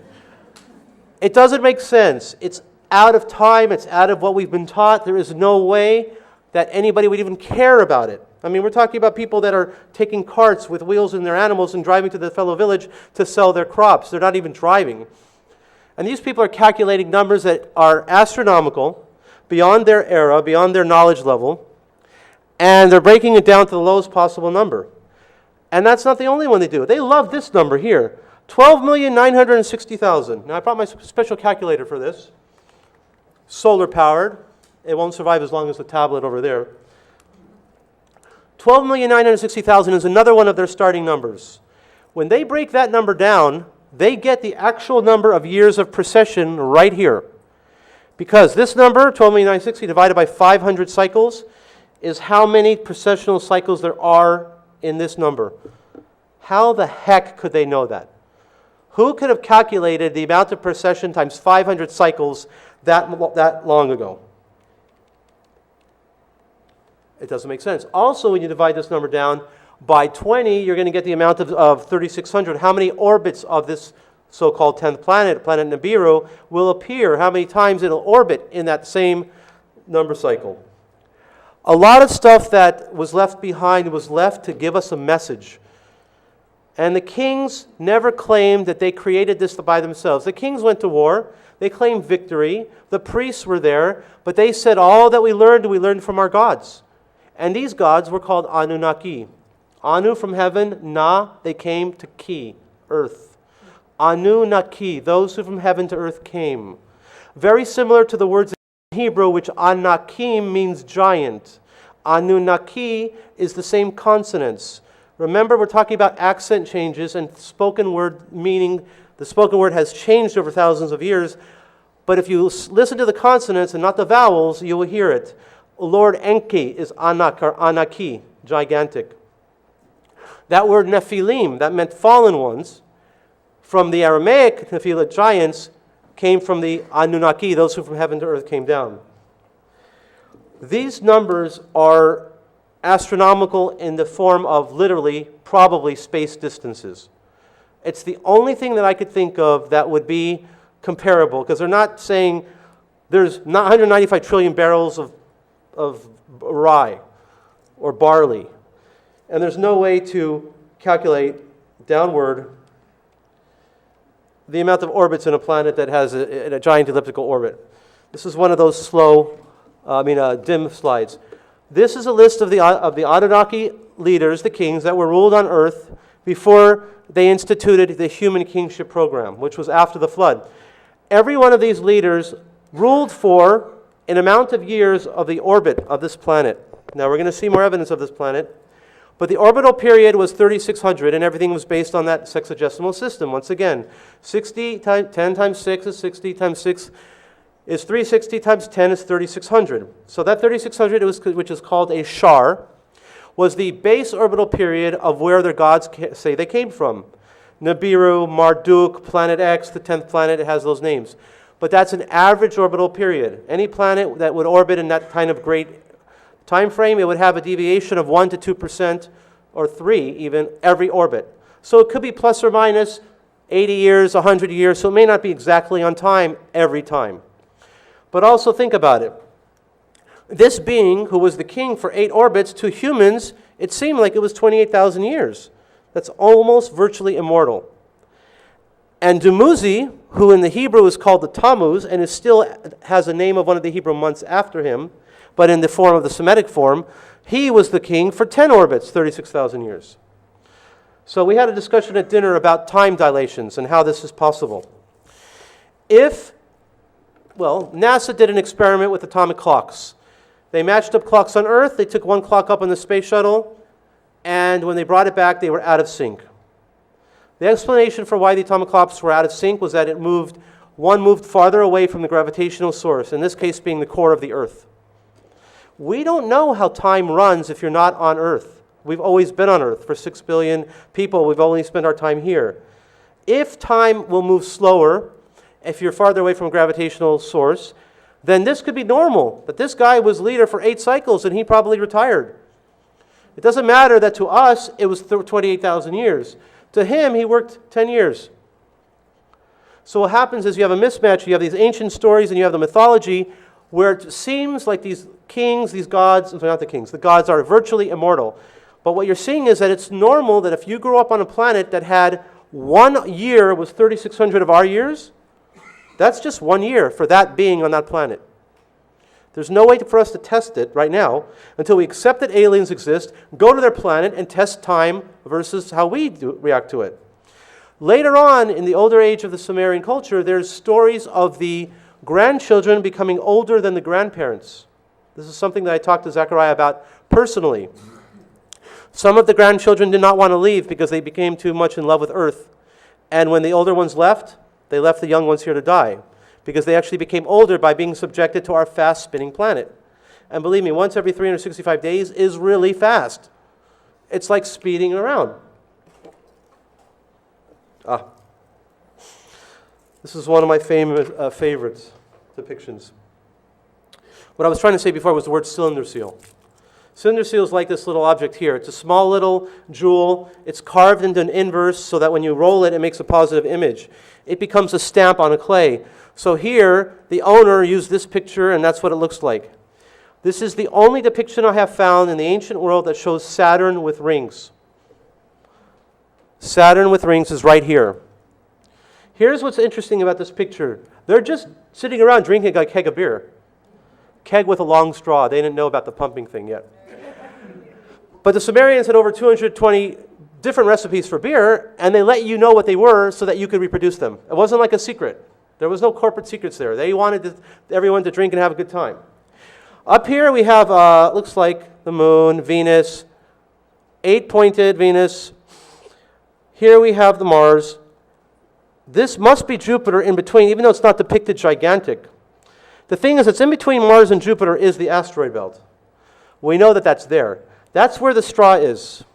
It doesn't make sense. It's out of time. It's out of what we've been taught. There is no way that anybody would even care about it. I mean, we're talking about people that are taking carts with wheels in their animals and driving to the fellow village to sell their crops. They're not even driving. And these people are calculating numbers that are astronomical, beyond their era, beyond their knowledge level, and they're breaking it down to the lowest possible number. And that's not the only one they do. They love this number here, 12,960,000. Now, I brought my special calculator for this. Solar powered. It won't survive as long as the tablet over there. 12,960,000 is another one of their starting numbers. When they break that number down, they get the actual number of years of precession right here. Because this number, 12,960 divided by 500 cycles, is how many precessional cycles there are in this number. How the heck could they know that? Who could have calculated the amount of precession times 500 cycles that long ago? It doesn't make sense. Also, when you divide this number down by 20, you're going to get the amount of 3,600. How many orbits of this so-called 10th planet, planet Nibiru, will appear? How many times it'll orbit in that same number cycle? A lot of stuff that was left behind was left to give us a message. And the kings never claimed that they created this by themselves. The kings went to war. They claimed victory. The priests were there. But they said all that we learned from our gods. And these gods were called Anunnaki. Anu from heaven, Na, they came to Ki, earth. Anunnaki, those who from heaven to earth came. Very similar to the words in Hebrew, which Anakim means giant. Anunnaki is the same consonants. Remember, we're talking about accent changes and spoken word meaning. The spoken word has changed over thousands of years. But if you listen to the consonants and not the vowels, you will hear it. Lord Enki is Anak or Anaki, gigantic. That word Nephilim, that meant fallen ones, from the Aramaic Nephilim, giants, came from the Anunnaki, those who from heaven to earth came down. These numbers are astronomical in the form of literally, probably space distances. It's the only thing that I could think of that would be comparable, because they're not saying there's not 195 trillion barrels of rye or barley. And there's no way to calculate downward the amount of orbits in a planet that has a giant elliptical orbit. This is one of those dim slides. This is a list of the Anunnaki leaders, the kings, that were ruled on Earth before they instituted the human kingship program, which was after the flood. Every one of these leaders ruled for an amount of years of the orbit of this planet. Now we're going to see more evidence of this planet. But the orbital period was 3,600, and everything was based on that sexagesimal system. Once again, 60 times 10 times 6 is 60 times 6 is 360 times 10 is 3,600. So that 3,600, which is called a shar, was the base orbital period of where their gods say they came from. Nibiru, Marduk, Planet X, the 10th planet, it has those names. But that's an average orbital period. Any planet that would orbit in that kind of great time frame, it would have a deviation of 1 to 2% or 3 even every orbit. So it could be plus or minus 80 years, 100 years, so it may not be exactly on time every time. But also think about it. This being, who was the king for 8 orbits, to humans, it seemed like it was 28,000 years. That's almost virtually immortal. And Dumuzi, who in the Hebrew is called the Tammuz, and is still has a name of one of the Hebrew months after him, but in the form of the Semitic form, he was the king for 10 orbits, 36,000 years. So we had a discussion at dinner about time dilations and how this is possible. NASA did an experiment with atomic clocks. They matched up clocks on Earth, they took one clock up on the space shuttle, and when they brought it back, they were out of sync. The explanation for why the atomic clocks were out of sync was that one moved farther away from the gravitational source, in this case being the core of the Earth. We don't know how time runs if you're not on Earth. We've always been on Earth. For 6 billion people, we've only spent our time here. If time will move slower, if you're farther away from a gravitational source, then this could be normal. But this guy was leader for 8 cycles and he probably retired. It doesn't matter that to us it was 28,000 years. To him, he worked 10 years. So what happens is you have a mismatch. You have these ancient stories and you have the mythology where it seems like these kings, these gods, not the kings, the gods are virtually immortal. But what you're seeing is that it's normal that if you grew up on a planet that had 1 year was 3,600 of our years, that's just 1 year for that being on that planet. There's no way for us to test it right now until we accept that aliens exist, go to their planet, and test time versus how we react to it. Later on, in the older age of the Sumerian culture, there's stories of the grandchildren becoming older than the grandparents. This is something that I talked to Zechariah about personally. Some of the grandchildren did not want to leave because they became too much in love with Earth. And when the older ones left, they left the young ones here to die, because they actually became older by being subjected to our fast-spinning planet. And believe me, once every 365 days is really fast. It's like speeding around. This is one of my favorite depictions. What I was trying to say before was the word cylinder seal. Cylinder seal is like this little object here. It's a small little jewel. It's carved into an inverse so that when you roll it, it makes a positive image. It becomes a stamp on a clay. So here, the owner used this picture, and that's what it looks like. This is the only depiction I have found in the ancient world that shows Saturn with rings. Saturn with rings is right here. Here's what's interesting about this picture. They're just sitting around drinking a keg of beer. Keg with a long straw. They didn't know about the pumping thing yet. But the Sumerians had over 220 different recipes for beer, and they let you know what they were so that you could reproduce them. It wasn't like a secret. There was no corporate secrets there. They wanted everyone to drink and have a good time. Up here we have, looks like the moon, Venus, 8-pointed Venus. Here we have the Mars. This must be Jupiter in between, even though it's not depicted gigantic. The thing is, it's in between Mars and Jupiter is the asteroid belt. We know that that's there. That's where the straw is.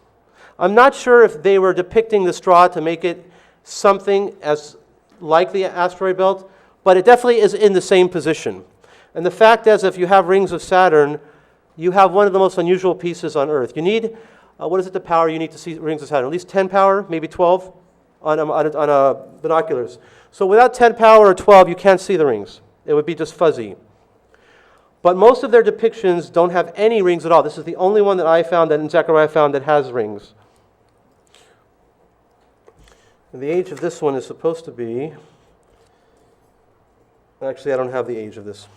I'm not sure if they were depicting the straw to make it something as like the asteroid belt, but it definitely is in the same position. And the fact is, if you have rings of Saturn, you have one of the most unusual pieces on Earth. You need, what is it the power you need to see rings of Saturn? At least 10 power, maybe 12 on binoculars. So without 10 power or 12, you can't see the rings. It would be just fuzzy. But most of their depictions don't have any rings at all. This is the only one that I found, that Zechariah found, that has rings. And the age of this one is supposed to be, actually I don't have the age of this,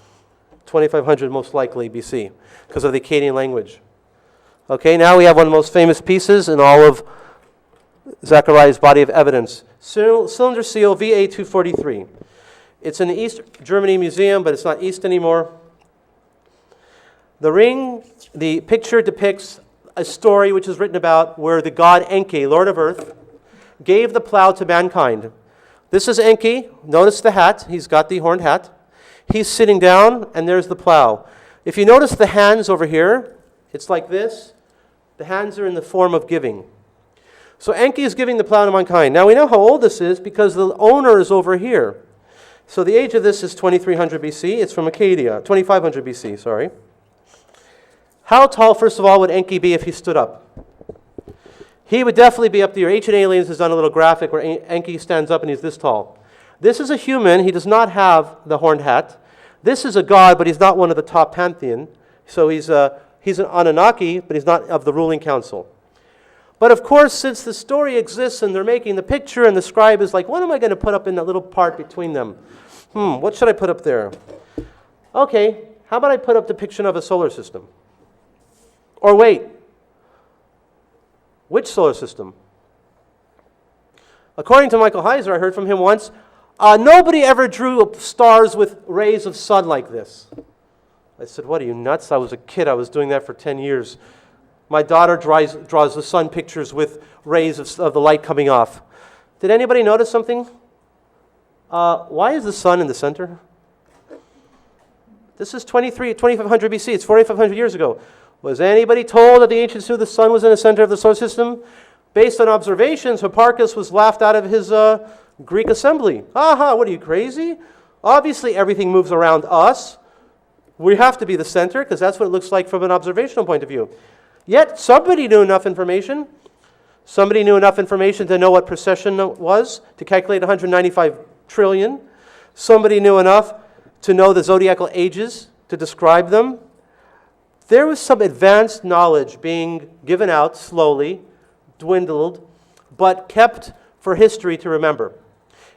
2500 most likely BC, because of the Akkadian language. Okay, now we have one of the most famous pieces in all of Zechariah's body of evidence. Cylinder seal VA243. It's in the East Germany Museum, but it's not East anymore. The ring, the picture depicts a story which is written about where the god Enki, Lord of Earth, gave the plow to mankind. This is Enki. Notice the hat. He's got the horned hat. He's sitting down, and there's the plow. If you notice the hands over here, it's like this. The hands are in the form of giving. So Enki is giving the plow to mankind. Now we know how old this is because the owner is over here. So the age of this is 2300 BC. It's from Acadia. 2500 BC, sorry. How tall, first of all, would Enki be if he stood up? He would definitely be up there. Ancient Aliens has done a little graphic where Enki stands up and he's this tall. This is a human. He does not have the horned hat. This is a god, but he's not one of the top pantheon. So he's an Anunnaki, but he's not of the ruling council. But of course, since the story exists and they're making the picture and the scribe is like, what am I going to put up in that little part between them? What should I put up there? Okay, how about I put up the depiction of a solar system? Or wait, which solar system? According to Michael Heiser, I heard from him once, nobody ever drew stars with rays of sun like this. I said, what are you, nuts? I was a kid. I was doing that for 10 years. My daughter draws the sun pictures with rays of the light coming off. Did anybody notice something? Why is the sun in the center? This is 2500 BC. It's 4,500 years ago. Was anybody told that the ancients knew the sun was in the center of the solar system? Based on observations, Hipparchus was laughed out of his Greek assembly. Aha, what are you, crazy? Obviously, everything moves around us. We have to be the center because that's what it looks like from an observational point of view. Yet, somebody knew enough information. Somebody knew enough information to know what precession was, to calculate 195 trillion. Somebody knew enough to know the zodiacal ages, to describe them. There was some advanced knowledge being given out slowly, dwindled, but kept for history to remember.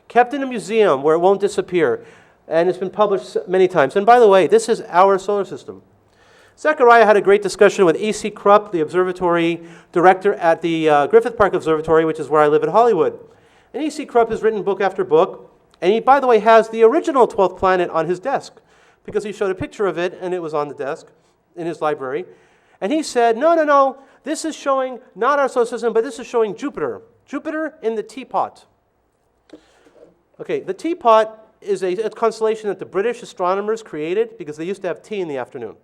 Kept in a museum where it won't disappear. And it's been published many times. And by the way, this is our solar system. Zechariah had a great discussion with E.C. Krupp, the observatory director at the Griffith Park Observatory, which is where I live in Hollywood. And E.C. Krupp has written book after book. And he, by the way, has the original 12th planet on his desk because he showed a picture of it and it was on the desk in his library. And he said, no, this is showing not our solar system, but this is showing Jupiter. Jupiter in the teapot. Okay, the teapot is a constellation that the British astronomers created because they used to have tea in the afternoon.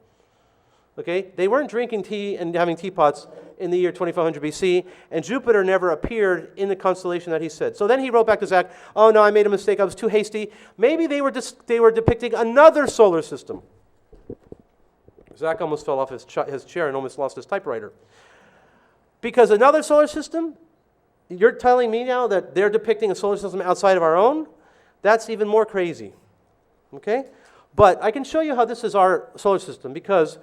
Okay, they weren't drinking tea and having teapots in the year 2500 BC, and Jupiter never appeared in the constellation that he said. So then he wrote back to Zach, oh no, I made a mistake, I was too hasty. Maybe they were depicting another solar system. Zach almost fell off his chair and almost lost his typewriter. Because another solar system, you're telling me now that they're depicting a solar system outside of our own? That's even more crazy, okay? But I can show you how this is our solar system because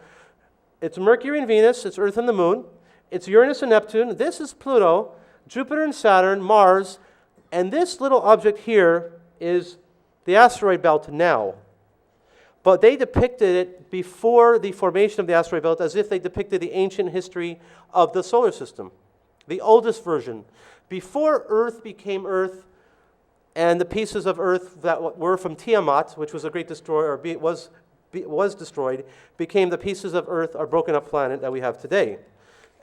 it's Mercury and Venus, it's Earth and the Moon, it's Uranus and Neptune, this is Pluto, Jupiter and Saturn, Mars, and this little object here is the asteroid belt now. But they depicted it before the formation of the asteroid belt as if they depicted the ancient history of the solar system, the oldest version. Before Earth became Earth, and the pieces of Earth that were from Tiamat, which was a great destroyer, or was destroyed, became the pieces of Earth, our broken up planet that we have today.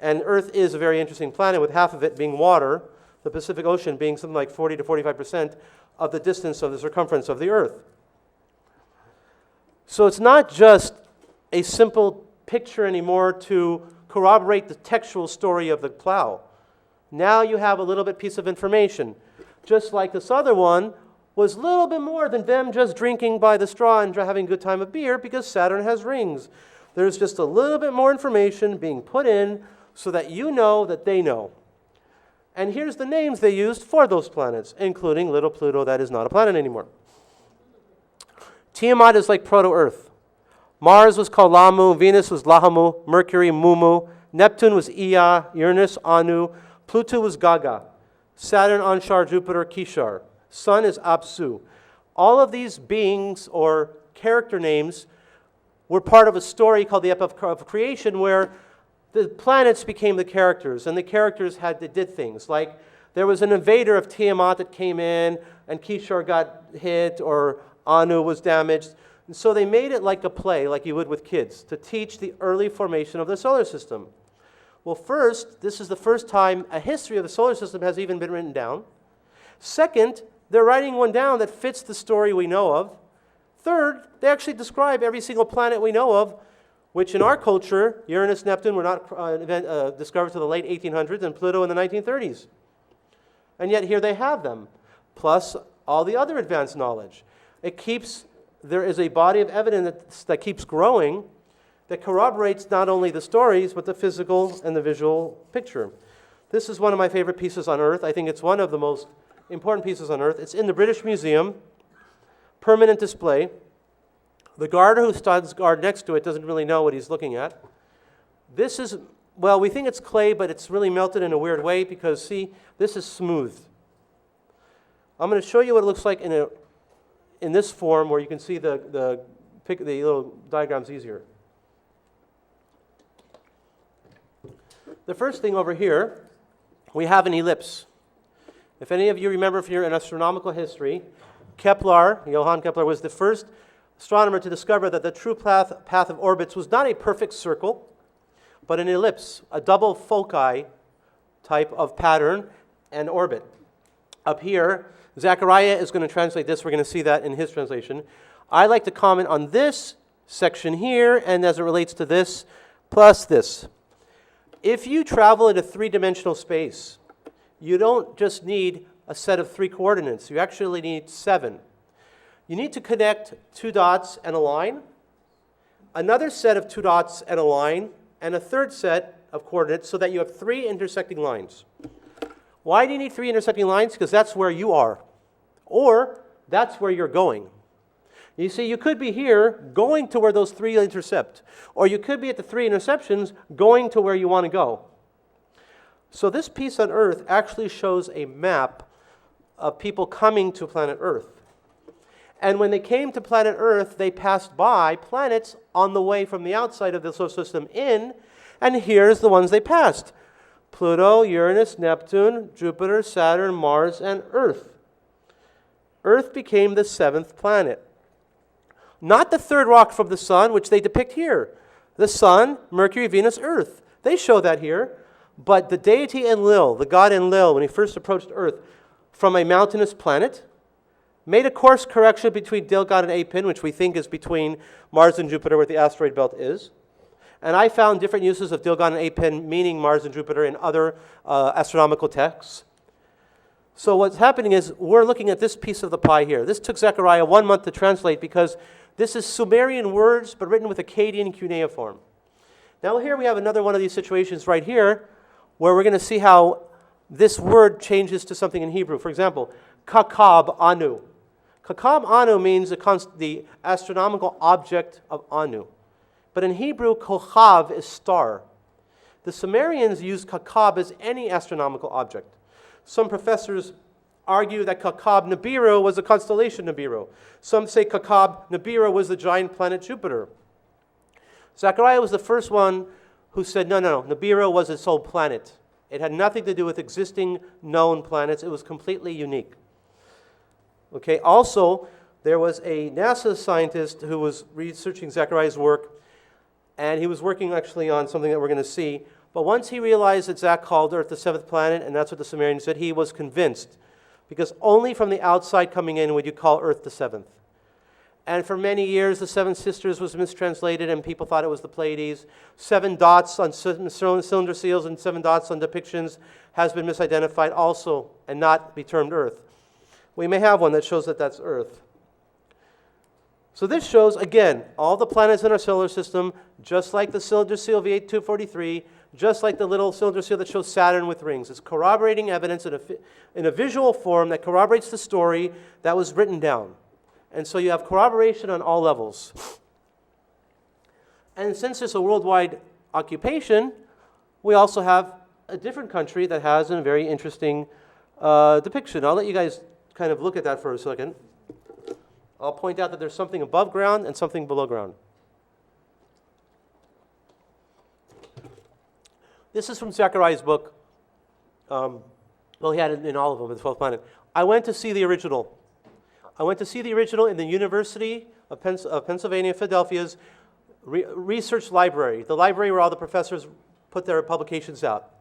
And Earth is a very interesting planet, with half of it being water, the Pacific Ocean being something like 40 to 45% of the distance of the circumference of the Earth. So it's not just a simple picture anymore to corroborate the textual story of the plow. Now you have a little bit piece of information. Just like this other one was a little bit more than them just drinking by the straw and having a good time of beer because Saturn has rings. There's just a little bit more information being put in so that you know that they know. And here's the names they used for those planets, including little Pluto that is not a planet anymore. Tiamat is like proto-Earth. Mars was called Lamu, Venus was Lahamu, Mercury Mumu, Neptune was Ea, Uranus Anu, Pluto was Gaga. Saturn, Anshar, Jupiter, Kishar. Sun is Apsu. All of these beings or character names were part of a story called the Epic of Creation where the planets became the characters and the characters did things. Like there was an invader of Tiamat that came in and Kishar got hit or Anu was damaged. And so they made it like a play, like you would with kids, to teach the early formation of the solar system. Well, first, this is the first time a history of the solar system has even been written down. Second, they're writing one down that fits the story we know of. Third, they actually describe every single planet we know of, which in our culture, Uranus, Neptune were not discovered to the late 1800s and Pluto in the 1930s. And yet here they have them, plus all the other advanced knowledge. There is a body of evidence that keeps growing that corroborates not only the stories, but the physical and the visual picture. This is one of my favorite pieces on Earth. I think it's one of the most important pieces on Earth. It's in the British Museum, permanent display. The guard who stands guard next to it doesn't really know what he's looking at. This is, well, we think it's clay, but it's really melted in a weird way because, see, this is smooth. I'm going to show you what it looks like in this form where you can see the little diagrams easier. The first thing over here, we have an ellipse. If any of you remember if you're in astronomical history, Johann Kepler was the first astronomer to discover that the true path of orbits was not a perfect circle, but an ellipse, a double foci type of pattern and orbit. Up here, Zechariah is going to translate this. We're going to see that in his translation. I like to comment on this section here, and as it relates to this, plus this. If you travel in a three-dimensional space, you don't just need a set of 3 coordinates. You actually need 7. You need to connect 2 dots and a line, another set of 2 dots and a line, and a third set of coordinates so that you have 3 intersecting lines. Why do you need 3 intersecting lines? Because that's where you are, or that's where you're going. You see, you could be here going to where those 3 intercept, or you could be at the 3 interceptions going to where you want to go. So this piece on Earth actually shows a map of people coming to planet Earth. And when they came to planet Earth, they passed by planets on the way from the outside of the solar system in, and here's the ones they passed: Pluto, Uranus, Neptune, Jupiter, Saturn, Mars, and Earth. Earth became the 7th planet. Not the 3rd rock from the sun, which they depict here. The sun, Mercury, Venus, Earth. They show that here. But the deity Enlil, the god Enlil, when he first approached Earth from a mountainous planet, made a course correction between Dilgad and Apin, which we think is between Mars and Jupiter, where the asteroid belt is. And I found different uses of Dilgad and Apin meaning Mars and Jupiter in other astronomical texts. So what's happening is we're looking at this piece of the pie here. This took Zechariah 1 month to translate because this is Sumerian words, but written with Akkadian cuneiform. Now here we have another one of these situations right here, where we're going to see how this word changes to something in Hebrew. For example, kakab anu. Kakab anu means the astronomical object of Anu. But in Hebrew, kochav is star. The Sumerians used kakab as any astronomical object. Some professors argue that Kakab Nibiru was the constellation Nibiru. Some say Kakab Nibiru was the giant planet Jupiter. Zechariah was the first one who said, no, Nibiru was its own planet. It had nothing to do with existing known planets. It was completely unique. Okay. Also, there was a NASA scientist who was researching Zechariah's work, and he was working actually on something that we're going to see. But once he realized that Zach called Earth the 7th planet, and that's what the Sumerians said, he was convinced. Because only from the outside coming in would you call Earth the 7th. And for many years, the 7 Sisters was mistranslated, and people thought it was the Pleiades. 7 dots on cylinder seals and 7 dots on depictions has been misidentified also, and not be termed Earth. We may have one that shows that that's Earth. So this shows, again, all the planets in our solar system, just like the cylinder seal V8243, just like the little cylinder seal that shows Saturn with rings. It's corroborating evidence in a visual form that corroborates the story that was written down. And so you have corroboration on all levels. And since it's a worldwide occupation, we also have a different country that has a very interesting depiction. I'll let you guys kind of look at that for a second. I'll point out that there's something above ground and something below ground. This is from Zechariah's book. Well, he had it in all of them, the 12th planet. I went to see the original. I went to see the original in the University of Pennsylvania, Philadelphia's research library, the library where all the professors put their publications out.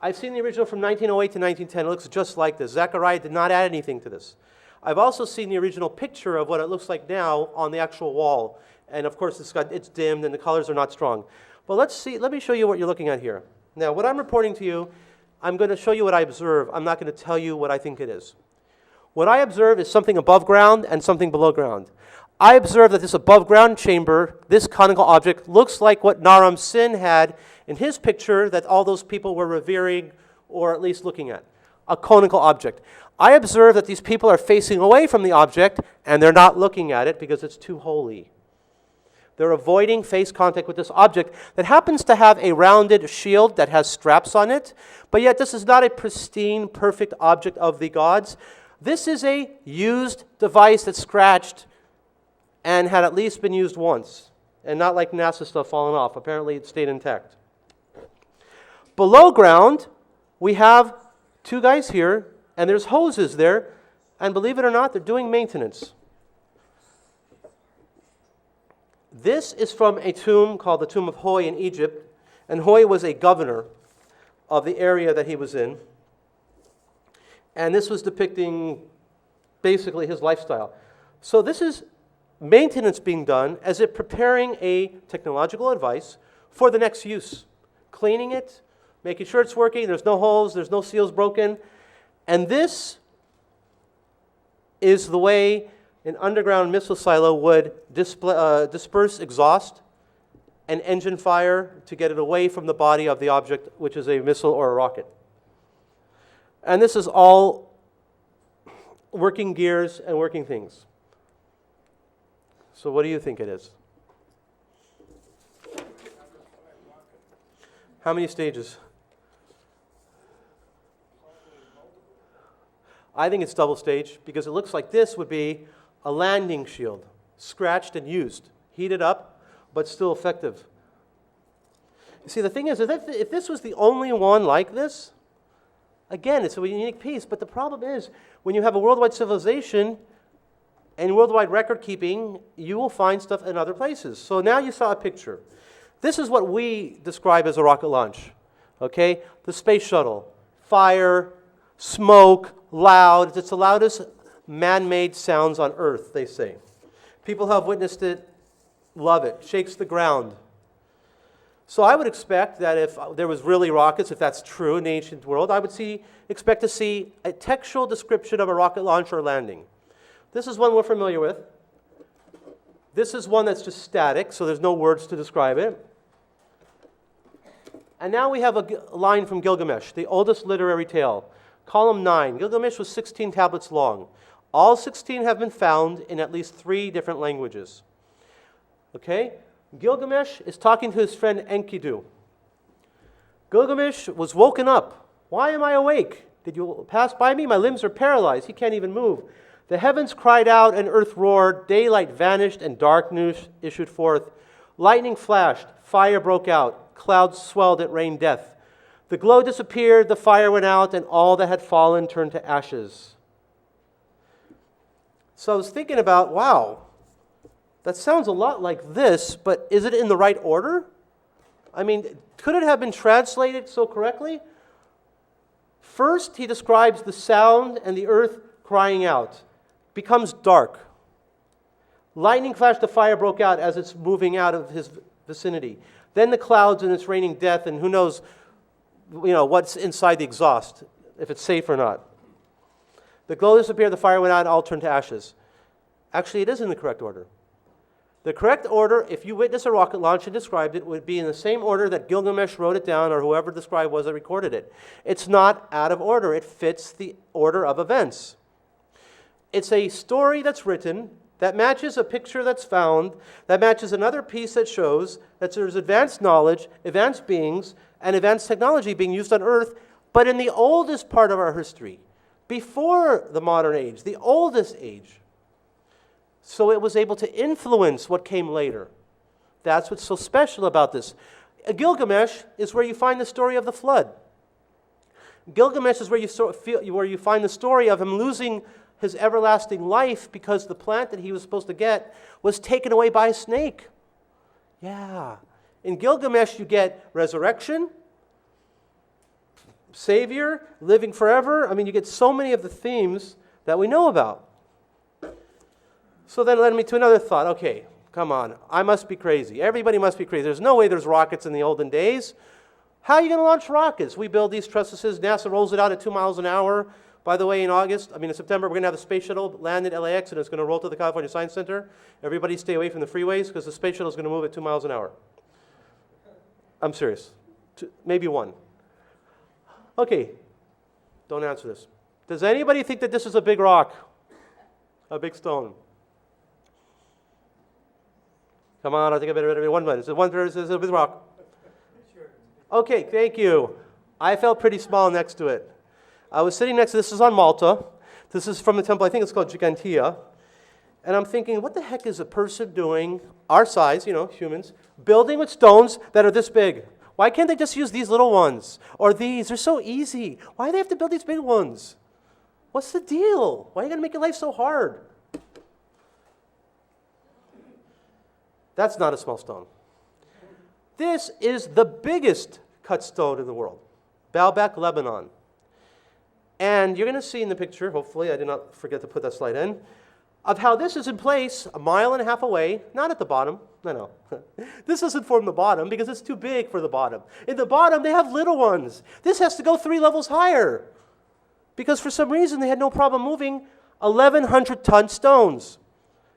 I've seen the original from 1908 to 1910. It looks just like this. Zechariah did not add anything to this. I've also seen the original picture of what it looks like now on the actual wall. And of course, it's dimmed and the colors are not strong. But let me show you what you're looking at here. Now, what I'm reporting to you, I'm going to show you what I observe. I'm not going to tell you what I think it is. What I observe is something above ground and something below ground. I observe that this above ground chamber, this conical object, looks like what Naram Sin had in his picture that all those people were revering or at least looking at. A conical object. I observe that these people are facing away from the object, and they're not looking at it because it's too holy. They're avoiding face contact with this object that happens to have a rounded shield that has straps on it, but yet this is not a pristine, perfect object of the gods. This is a used device that's scratched and had at least been used once, and not like NASA stuff falling off. Apparently it stayed intact. Below ground, we have two guys here, and there's hoses there, and believe it or not, they're doing maintenance. This is from a tomb called the Tomb of Hoy in Egypt, and Hoy was a governor of the area that he was in, and this was depicting basically his lifestyle. So this is maintenance being done as if preparing a technological device for the next use. Cleaning it, making sure it's working, there's no holes, there's no seals broken. And this is the way an underground missile silo would disperse exhaust and engine fire to get it away from the body of the object, which is a missile or a rocket. And this is all working gears and working things. So what do you think it is? How many stages? I think it's double stage because it looks like this would be a landing shield, scratched and used, heated up, but still effective. You see, the thing is, if this was the only one like this, again, it's a unique piece, but the problem is, when you have a worldwide civilization and worldwide record keeping, you will find stuff in other places. So now you saw a picture. This is what we describe as a rocket launch, okay? The space shuttle, fire, smoke, loud. It's the loudest man-made sounds on Earth, they say. People who have witnessed it love it. Shakes the ground. So I would expect that if there was really rockets, if that's true in the ancient world, I would expect to see a textual description of a rocket launch or landing. This is one we're familiar with. This is one that's just static, so there's no words to describe it. And now we have a line from Gilgamesh, the oldest literary tale. Column 9. Gilgamesh was 16 tablets long. All 16 have been found in at least 3 different languages. Okay? Gilgamesh is talking to his friend Enkidu. Gilgamesh was woken up. Why am I awake? Did you pass by me? My limbs are paralyzed. He can't even move. The heavens cried out and earth roared. Daylight vanished and darkness issued forth. Lightning flashed. Fire broke out. Clouds swelled. It rained death. The glow disappeared. The fire went out, and all that had fallen turned to ashes. So I was thinking about, wow, that sounds a lot like this, but is it in the right order? I mean, could it have been translated so correctly? First, he describes the sound and the earth crying out. Becomes dark. Lightning flashed, the fire broke out as it's moving out of his vicinity. Then the clouds, and it's raining death, and who knows, what's inside the exhaust, if it's safe or not. The glow disappeared, the fire went out, and all turned to ashes. Actually, it is in the correct order. The correct order, if you witness a rocket launch and described it, would be in the same order that Gilgamesh wrote it down, or whoever the scribe was that recorded it. It's not out of order. It fits the order of events. It's a story that's written that matches a picture that's found, that matches another piece that shows that there's advanced knowledge, advanced beings, and advanced technology being used on Earth, but in the oldest part of our history, before the modern age, the oldest age. So it was able to influence what came later. That's what's so special about this. Gilgamesh is where you find the story of the flood. Gilgamesh is where you find the story of him losing his everlasting life because the plant that he was supposed to get was taken away by a snake. Yeah. In Gilgamesh, you get resurrection, Savior, living forever. I mean, you get so many of the themes that we know about. So then led me to another thought. Okay, come on. I must be crazy. Everybody must be crazy. There's no way there's rockets in the olden days. How are you going to launch rockets? We build these trusses. NASA rolls it out at 2 miles an hour. By the way, in September, we're going to have the space shuttle land at LAX, and it's going to roll to the California Science Center. Everybody stay away from the freeways because the space shuttle is going to move at 2 miles an hour. I'm serious. Maybe 1. Okay, don't answer this. Does anybody think that this is a big rock? A big stone? Come on, I think I better one minute. Is it one person? Is it a big rock? Okay, thank you. I felt pretty small next to it. I was sitting next to this is on Malta. This is from the temple, I think it's called Gigantea. And I'm thinking, what the heck is a person doing, our size, humans, building with stones that are this big? Why can't they just use these little ones? Or these? They're so easy. Why do they have to build these big ones? What's the deal? Why are you going to make your life so hard? That's not a small stone. This is the biggest cut stone in the world, Baalbek, Lebanon. And you're going to see in the picture, hopefully, I did not forget to put that slide in, of how this is in place a mile and a half away, not at the bottom. No. This doesn't form the bottom because it's too big for the bottom. In the bottom, they have little ones. This has to go 3 levels higher because for some reason they had no problem moving 1,100-ton stones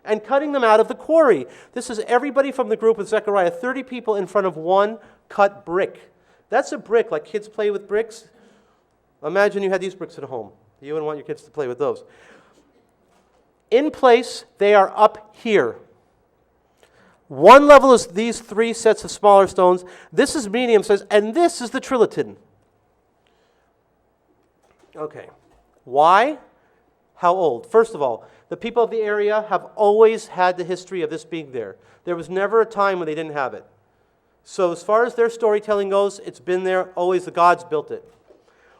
and cutting them out of the quarry. This is everybody from the group with Zechariah, 30 people in front of one cut brick. That's a brick, like kids play with bricks. Imagine you had these bricks at home. You wouldn't want your kids to play with those. In place, they are up here. One level is these 3 sets of smaller stones. This is medium size, and this is the trilliton. Okay. Why? How old? First of all, the people of the area have always had the history of this being there. There was never a time when they didn't have it. So as far as their storytelling goes, it's been there, always the gods built it.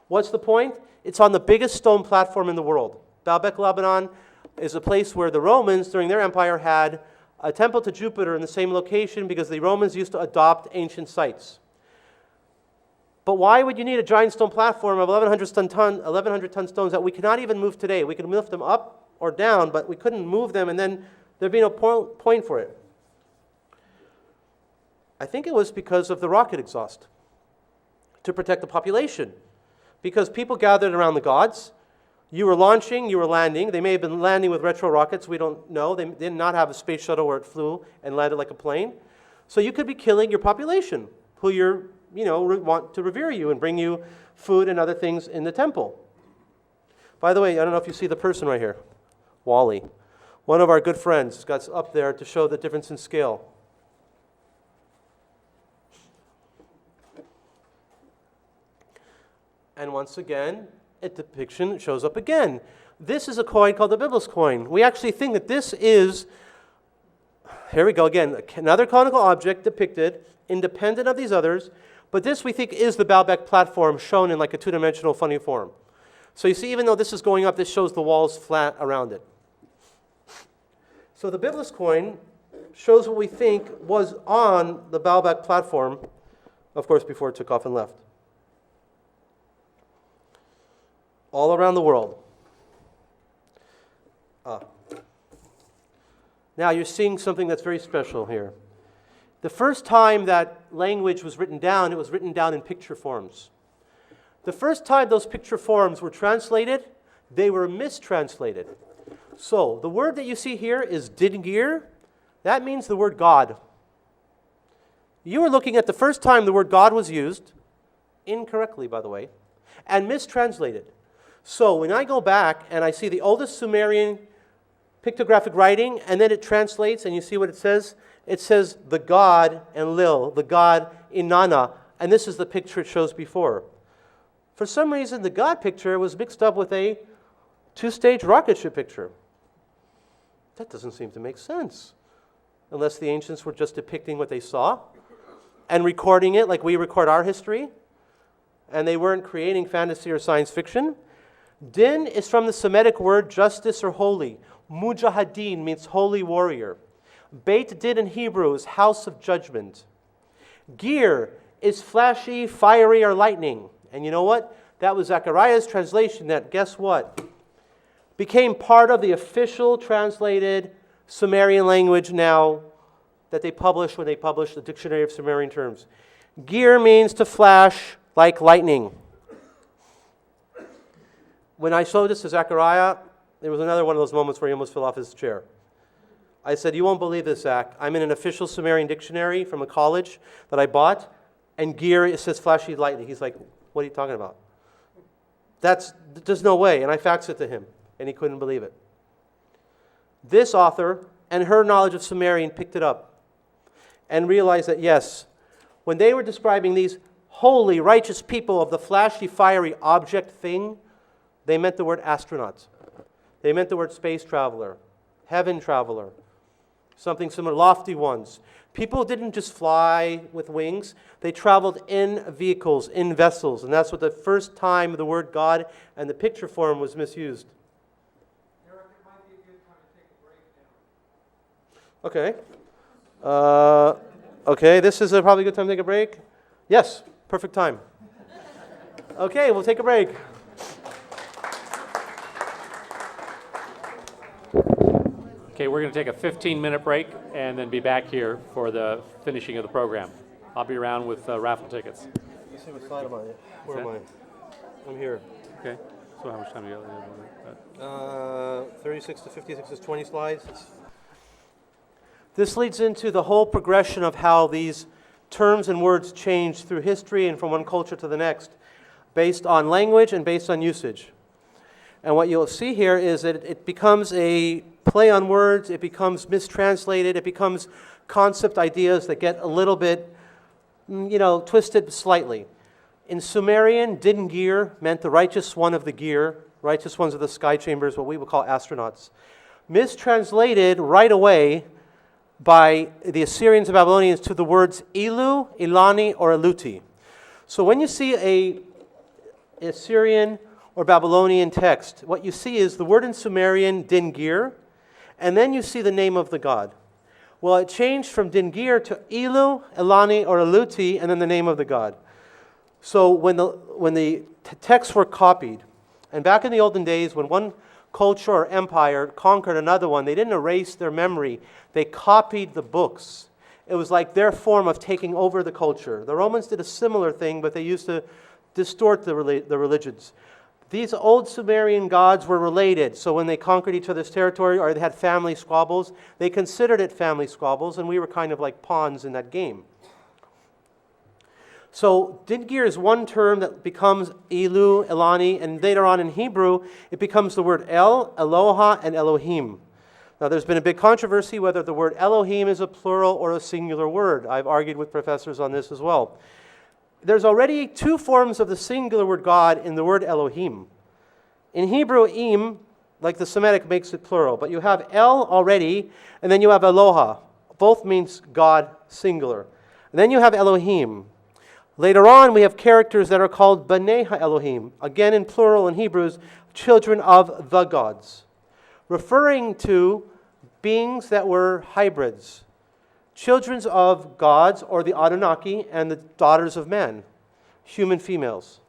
What's the point? It's on the biggest stone platform in the world. Baalbek, Lebanon is a place where the Romans, during their empire, had a temple to Jupiter in the same location because the Romans used to adopt ancient sites. But why would you need a giant stone platform of 1,100-ton stones that we cannot even move today? We can lift them up or down, but we couldn't move them, and then there'd be no point for it. I think it was because of the rocket exhaust, to protect the population. Because people gathered around the gods. You were launching, you were landing. They may have been landing with retro rockets, we don't know. They did not have a space shuttle where it flew and landed like a plane. So you could be killing your population, who want to revere you and bring you food and other things in the temple. By the way, I don't know if you see the person right here, Wally. One of our good friends got up there to show the difference in scale. And once again, a depiction shows up again. This is a coin called the Biblos coin. We actually think that this is, here we go again, another conical object depicted, independent of these others, but this we think is the Baalbek platform shown in like a 2-dimensional funny form. So you see, even though this is going up, this shows the walls flat around it. So the Biblos coin shows what we think was on the Baalbek platform, of course, before it took off and left. All around the world. Now you're seeing something that's very special here. The first time that language was written down, it was written down in picture forms. The first time those picture forms were translated, they were mistranslated. So the word that you see here is dingir. That means the word God. You are looking at the first time the word God was used, incorrectly by the way, and mistranslated. So when I go back and I see the oldest Sumerian pictographic writing, and then it translates, and you see what it says? It says the god Enlil, the god Inanna, and this is the picture it shows before. For some reason, the god picture was mixed up with a 2-stage rocket ship picture. That doesn't seem to make sense, unless the ancients were just depicting what they saw and recording it like we record our history, and they weren't creating fantasy or science fiction. Din is from the Semitic word justice or holy. Mujahideen means holy warrior. Beit Din in Hebrew is house of judgment. Gir is flashy, fiery, or lightning. And you know what? That was Zechariah's translation that, guess what? Became part of the official translated Sumerian language now that they publish when they publish the Dictionary of Sumerian Terms. Gir means to flash like lightning. When I showed this to Zechariah, there was another one of those moments where he almost fell off his chair. I said, you won't believe this, Zach. I'm in an official Sumerian dictionary from a college that I bought, and Gir, it says flashy lightning. He's like, what are you talking about? There's no way. And I faxed it to him, and he couldn't believe it. This author and her knowledge of Sumerian picked it up and realized that, yes, when they were describing these holy, righteous people of the flashy, fiery object thing, they meant the word astronaut. They meant the word space traveler, heaven traveler, something similar, lofty ones. People didn't just fly with wings. They traveled in vehicles, in vessels. And that's what the first time the word God and the picture form was misused. Eric, it might be a good time to take a break now. Okay. Okay, this is probably a good time to take a break. Yes, perfect time. Okay, we'll take a break. Okay, we're going to take a 15-minute break and then be back here for the finishing of the program. I'll be around with raffle tickets. You see what slide am I? Where am I? I'm here. Okay, so how much time do you got? 36 to 56 is 20 slides. This leads into the whole progression of how these terms and words change through history and from one culture to the next, based on language and based on usage. And what you'll see here is that it becomes a play on words, it becomes mistranslated, it becomes concept ideas that get a little bit, twisted slightly. In Sumerian, Dingir meant the righteous one of the gear, righteous ones of the sky chambers, what we would call astronauts. Mistranslated right away by the Assyrians and Babylonians to the words Ilu, Ilani, or Aluti. So when you see a Assyrian or Babylonian text, what you see is the word in Sumerian, Dingir, and then you see the name of the god. Well, it changed from Dingir to Ilu, Ilani, or Aluti, and then the name of the god. So when the texts were copied, and back in the olden days, when one culture or empire conquered another one, they didn't erase their memory. They copied the books. It was like their form of taking over the culture. The Romans did a similar thing, but they used to distort the religions. These old Sumerian gods were related, so when they conquered each other's territory or they had family squabbles, they considered it family squabbles, and we were kind of like pawns in that game. So Dingir is one term that becomes Ilu, Ilani, and later on in Hebrew, it becomes the word El, Eloha, and Elohim. Now there's been a big controversy whether the word Elohim is a plural or a singular word. I've argued with professors on this as well. There's already two forms of the singular word God in the word Elohim. In Hebrew, Im, like the Semitic, makes it plural, but you have El already, and then you have Eloha. Both means God, singular. And then you have Elohim. Later on, we have characters that are called B'nai HaElohim, again in plural in Hebrews, children of the gods, referring to beings that were hybrids, children of gods, or the Anunnaki, and the daughters of men, human females.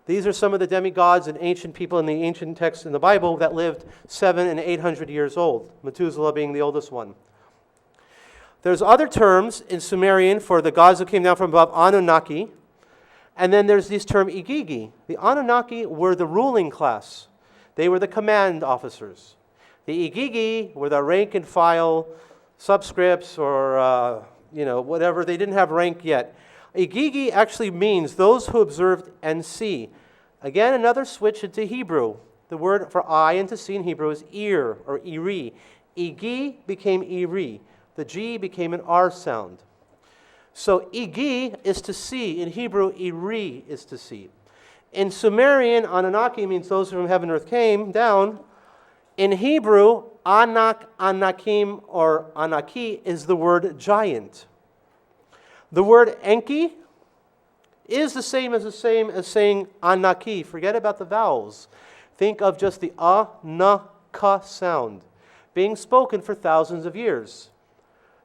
These are some of the demigods and ancient people in the ancient texts in the Bible that lived 700 and 800 years old, Methuselah being the oldest one. There's other terms in Sumerian for the gods who came down from above, Anunnaki, and then there's this term Igigi. The Anunnaki were the ruling class. They were the command officers. The Igigi were the rank and file subscripts or, whatever. They didn't have rank yet. Igigi actually means those who observed and see. Again, another switch into Hebrew. The word for eye and to see in Hebrew is ear or iri. Igi became iri. The G became an R sound. So Igi is to see. In Hebrew, iri is to see. In Sumerian, Anunnaki means those who from heaven and earth came down. In Hebrew, Anak, Anakim, or Anaki is the word giant. The word Enki is the same as saying Anaki. Forget about the vowels. Think of just the A-na-ka sound being spoken for thousands of years.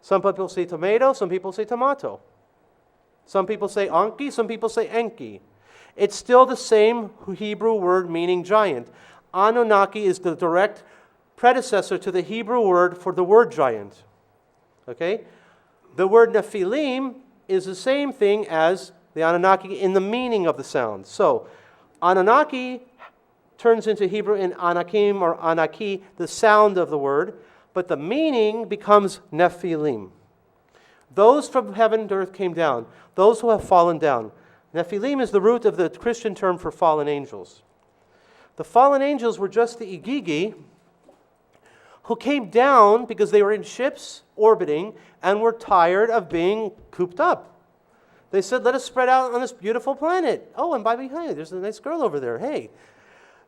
Some people say tomato, some people say tomato. Some people say Anki, some people say Enki. It's still the same Hebrew word meaning giant. Anunnaki is the direct predecessor to the Hebrew word for the word giant. Okay? The word Nephilim is the same thing as the Anunnaki in the meaning of the sound. So, Anunnaki turns into Hebrew in Anakim or Anaki, the sound of the word, but the meaning becomes Nephilim. Those from heaven to earth came down, those who have fallen down. Nephilim is the root of the Christian term for fallen angels. The fallen angels were just the Igigi who came down because they were in ships orbiting and were tired of being cooped up. They said, let us spread out on this beautiful planet. Oh, and by behind, there's a nice girl over there. Hey.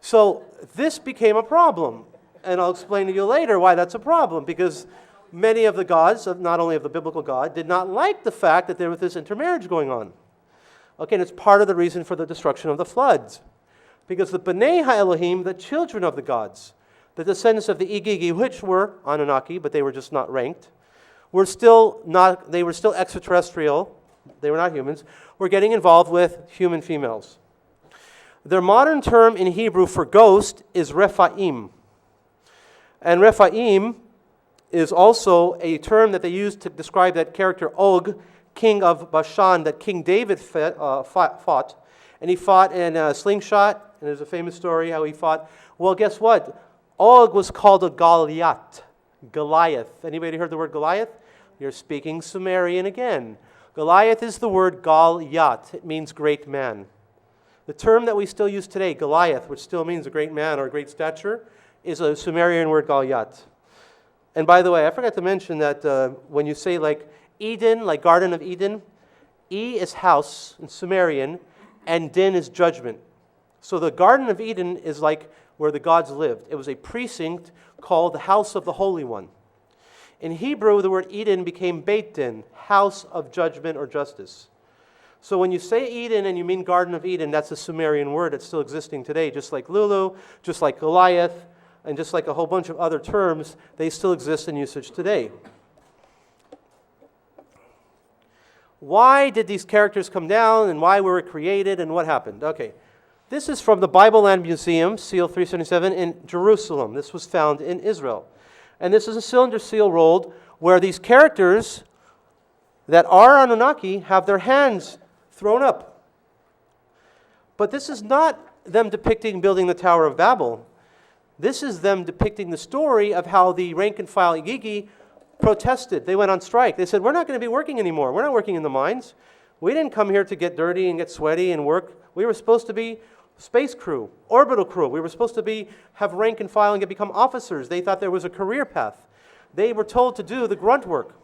So this became a problem. And I'll explain to you later why that's a problem. Because many of the gods, not only of the biblical God, did not like the fact that there was this intermarriage going on. Okay, and it's part of the reason for the destruction of the floods. Because the B'nai HaElohim, the children of the gods, the descendants of the Igigi, which were Anunnaki, but they were just not ranked, they were still extraterrestrial, they were not humans, were getting involved with human females. Their modern term in Hebrew for ghost is Rephaim. And Rephaim is also a term that they use to describe that character Og, king of Bashan, that King David fought. And he fought in a slingshot, and there's a famous story how he fought. Well, guess what? Og was called a Goliath. Anybody heard the word Goliath? You're speaking Sumerian again. Goliath is the word Goliath. It means great man. The term that we still use today, Goliath, which still means a great man or a great stature, is a Sumerian word Goliath. And by the way, I forgot to mention that when you say like Eden, like Garden of Eden, E is house in Sumerian, and Din is judgment. So the Garden of Eden is like where the gods lived. It was a precinct called the House of the Holy One. In Hebrew, the word Eden became Beit Din, house of judgment or justice. So when you say Eden and you mean Garden of Eden, that's a Sumerian word that's still existing today, just like Lulu, just like Goliath, and just like a whole bunch of other terms, they still exist in usage today. Why did these characters come down and why were we created and what happened? Okay. This is from the Bible Land Museum, seal 377 in Jerusalem. This was found in Israel. And this is a cylinder seal rolled where these characters that are Anunnaki have their hands thrown up. But this is not them depicting building the Tower of Babel. This is them depicting the story of how the rank and file Igigi protested. They went on strike. They said, we're not going to be working anymore. We're not working in the mines. We didn't come here to get dirty and get sweaty and work. We were supposed to be space crew, orbital crew. We were supposed to have rank and file and become officers. They thought there was a career path. They were told to do the grunt work.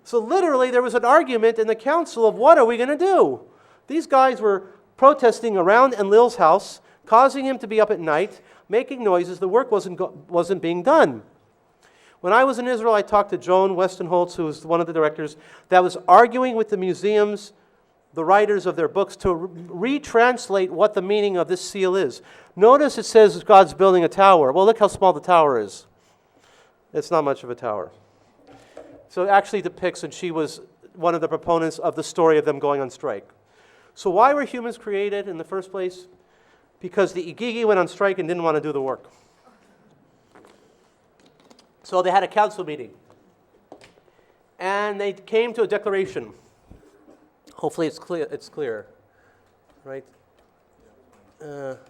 So literally there was an argument in the council of what are we going to do? These guys were protesting around Enlil's house, causing him to be up at night, making noises. The work wasn't being done. When I was in Israel, I talked to Joan Westenholz, who was one of the directors, that was arguing with the museums, the writers of their books, to retranslate what the meaning of this seal is. Notice it says God's building a tower. Well, look how small the tower is. It's not much of a tower. So it actually depicts, and she was one of the proponents of the story of them going on strike. So why were humans created in the first place? Because the Igigi went on strike and didn't want to do the work. So they had a council meeting. And they came to a declaration. Hopefully it's clear. Right? There.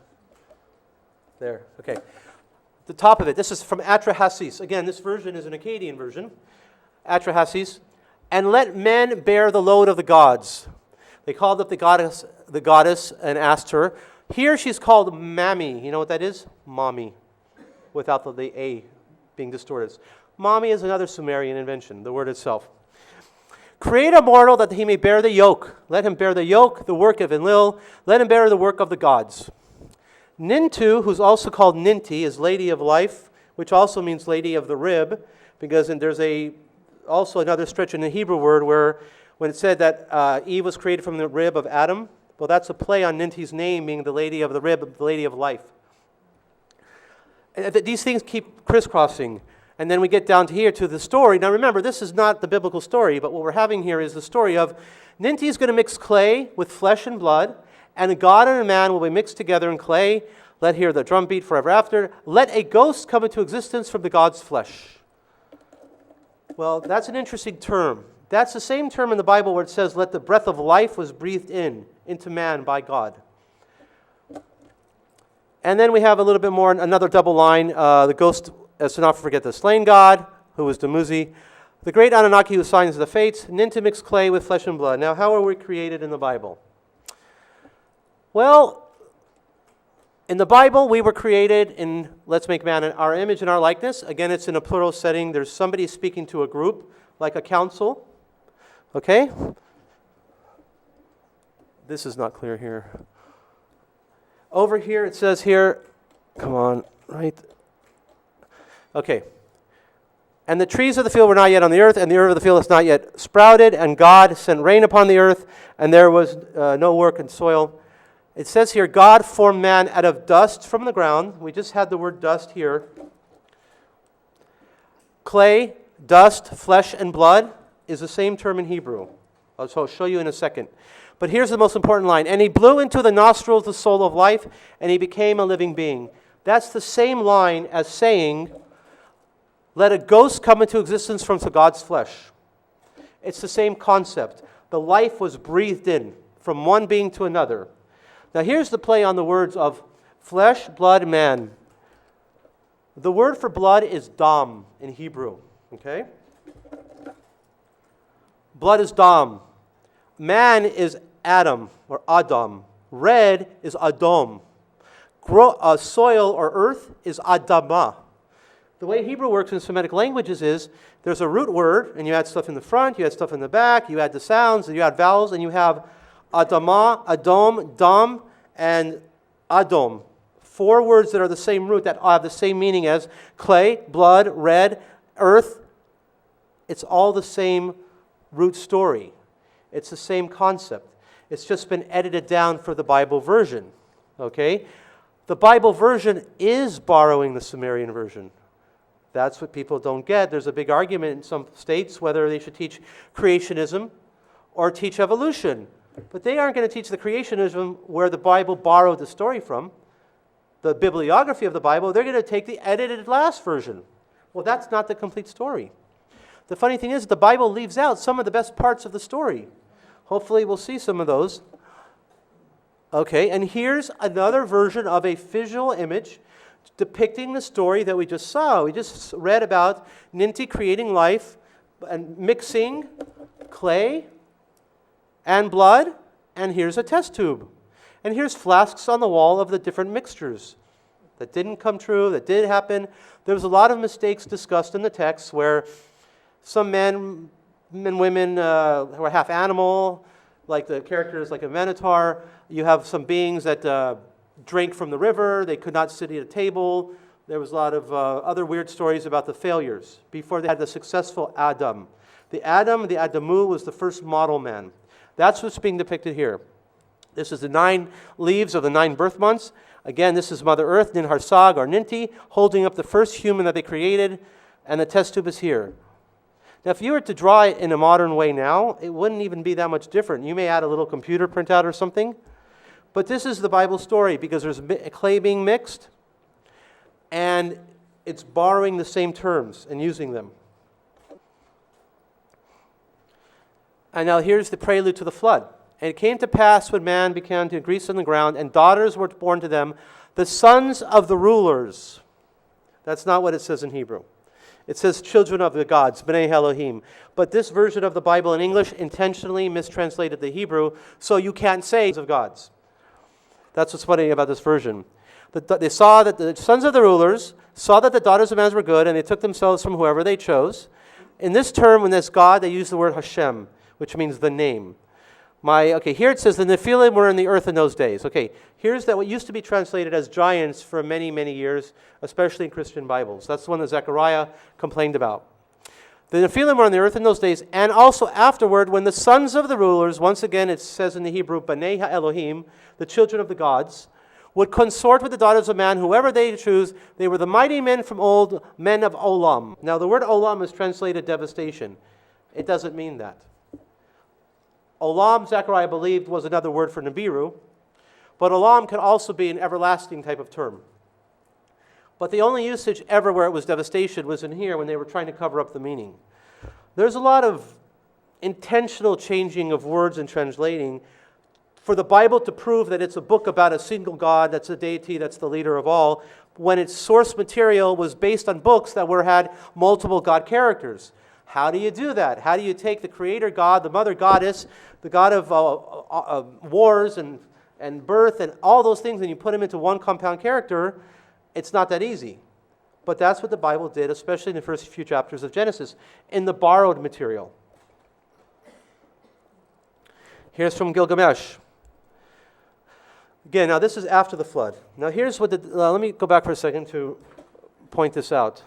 Okay. The top of it. This is from Atrahasis. Again, this version is an Akkadian version. Atrahasis. And let men bear the load of the gods. They called up the goddess and asked her. Here she's called Mami. You know what that is? Mommy. Without the A being distorted. Mommy is another Sumerian invention, the word itself. Create a mortal that he may bear the yoke. Let him bear the yoke, the work of Enlil. Let him bear the work of the gods. Nintu, who's also called Ninti, is Lady of Life, which also means Lady of the Rib, because there's also another stretch in the Hebrew word where when it said that Eve was created from the rib of Adam, well, that's a play on Ninti's name, being the Lady of the Rib, the Lady of Life. And these things keep crisscrossing. And then we get down to here to the story. Now remember, this is not the biblical story, but what we're having here is the story of Ninti is going to mix clay with flesh and blood, and a god and a man will be mixed together in clay. Let hear the drum beat forever after. Let a ghost come into existence from the god's flesh. Well, that's an interesting term. That's the same term in the Bible where it says, let the breath of life was breathed into man by God. And then we have a little bit more, another double line. The ghost, so not forget the slain god, who was Dumuzi. The great Anunnaki who signs the fates. Ninti mixed clay with flesh and blood. Now, how are we created in the Bible? Well, In the Bible, we were created in, let's make man in our image and our likeness. Again, it's in a plural setting. There's somebody speaking to a group, like a council. Okay? This is not clear here. Over here, it says here, come on, right? Okay. And the trees of the field were not yet on the earth, and the herb of the field is not yet sprouted, and God sent rain upon the earth, and there was no work in soil. It says here, God formed man out of dust from the ground. We just had the word dust here. Clay, dust, flesh, and blood is the same term in Hebrew. I'll show you in a second. But here's the most important line. And he blew into the nostrils the soul of life, and he became a living being. That's the same line as saying, let a ghost come into existence from God's flesh. It's the same concept. The life was breathed in from one being to another. Now here's the play on the words of flesh, blood, man. The word for blood is dam in Hebrew. Okay? Blood is dam. Man is Adam or Adam. Red is Adom. Soil or earth is Adamah. The way Hebrew works in Semitic languages is there's a root word, and you add stuff in the front, you add stuff in the back, you add the sounds, and you add vowels, and you have Adamah, Adom, Dam, and Adom. 4 words that are the same root that have the same meaning as clay, blood, red, earth. It's all the same root story. It's the same concept. It's just been edited down for the Bible version. Okay? The Bible version is borrowing the Sumerian version. That's what people don't get. There's a big argument in some states whether they should teach creationism or teach evolution. But they aren't going to teach the creationism where the Bible borrowed the story from, the bibliography of the Bible. They're going to take the edited last version. Well, that's not the complete story. The funny thing is the Bible leaves out some of the best parts of the story. Hopefully we'll see some of those. Okay, and here's another version of a visual image depicting the story that we just saw. We just read about Ninti creating life and mixing clay and blood, and here's a test tube. And here's flasks on the wall of the different mixtures. That didn't come true, that did happen. There was a lot of mistakes discussed in the text where some men and women who are half animal, like the characters like a minotaur. You have some beings that drank from the river. They could not sit at a table. There was a lot of other weird stories about the failures before they had the successful Adam. The Adamu, was the first model man. That's what's being depicted here. This is the 9 leaves of the 9 birth months. Again, this is Mother Earth, Ninharsag, or Ninti, holding up the first human that they created, and the test tube is here. Now, if you were to draw it in a modern way now, it wouldn't even be that much different. You may add a little computer printout or something, but this is the Bible story because there's clay being mixed, and it's borrowing the same terms and using them. And now here's the prelude to the flood. And it came to pass when man began to increase on the ground, and daughters were born to them, the sons of the rulers. That's not what it says in Hebrew. It says children of the gods, B'nai Elohim. But this version of the Bible in English intentionally mistranslated the Hebrew, so you can't say of gods. That's what's funny about this version. They saw that the sons of the rulers saw that the daughters of man were good, and they took themselves from whoever they chose. In this term, when there's God, they use the word Hashem, which means the name. Here it says the Nephilim were in the earth in those days. Okay, here's that what used to be translated as giants for many, many years, especially in Christian Bibles. That's the one that Zechariah complained about. The Nephilim were on the earth in those days, and also afterward, when the sons of the rulers, once again it says in the Hebrew, B'nai Elohim, the children of the gods, would consort with the daughters of man, whoever they choose. They were the mighty men from old, men of Olam. Now the word Olam is translated devastation. It doesn't mean that. Olam, Zechariah believed, was another word for Nibiru, but Olam can also be an everlasting type of term. But the only usage ever where it was devastation was in here when they were trying to cover up the meaning. There's a lot of intentional changing of words and translating for the Bible to prove that it's a book about a single God, that's a deity, that's the leader of all, when its source material was based on books that had multiple God characters. How do you do that? How do you take the creator God, the mother goddess, the god of wars and and birth and all those things, and you put them into one compound character, it's not that easy. But that's what the Bible did, especially in the first few chapters of Genesis, in the borrowed material. Here's from Gilgamesh. Again, now this is after the flood. Now here's what let me go back for a second to point this out.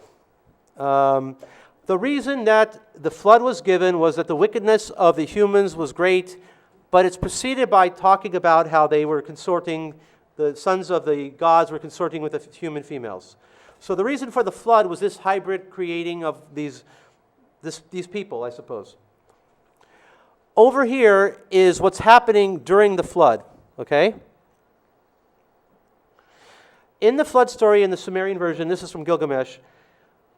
The reason that the flood was given was that the wickedness of the humans was great, but it's preceded by talking about how they were consorting, the sons of the gods were consorting with the human females. So the reason for the flood was this hybrid creating of these people, I suppose. Over here is what's happening during the flood, okay? In the flood story in the Sumerian version, this is from Gilgamesh,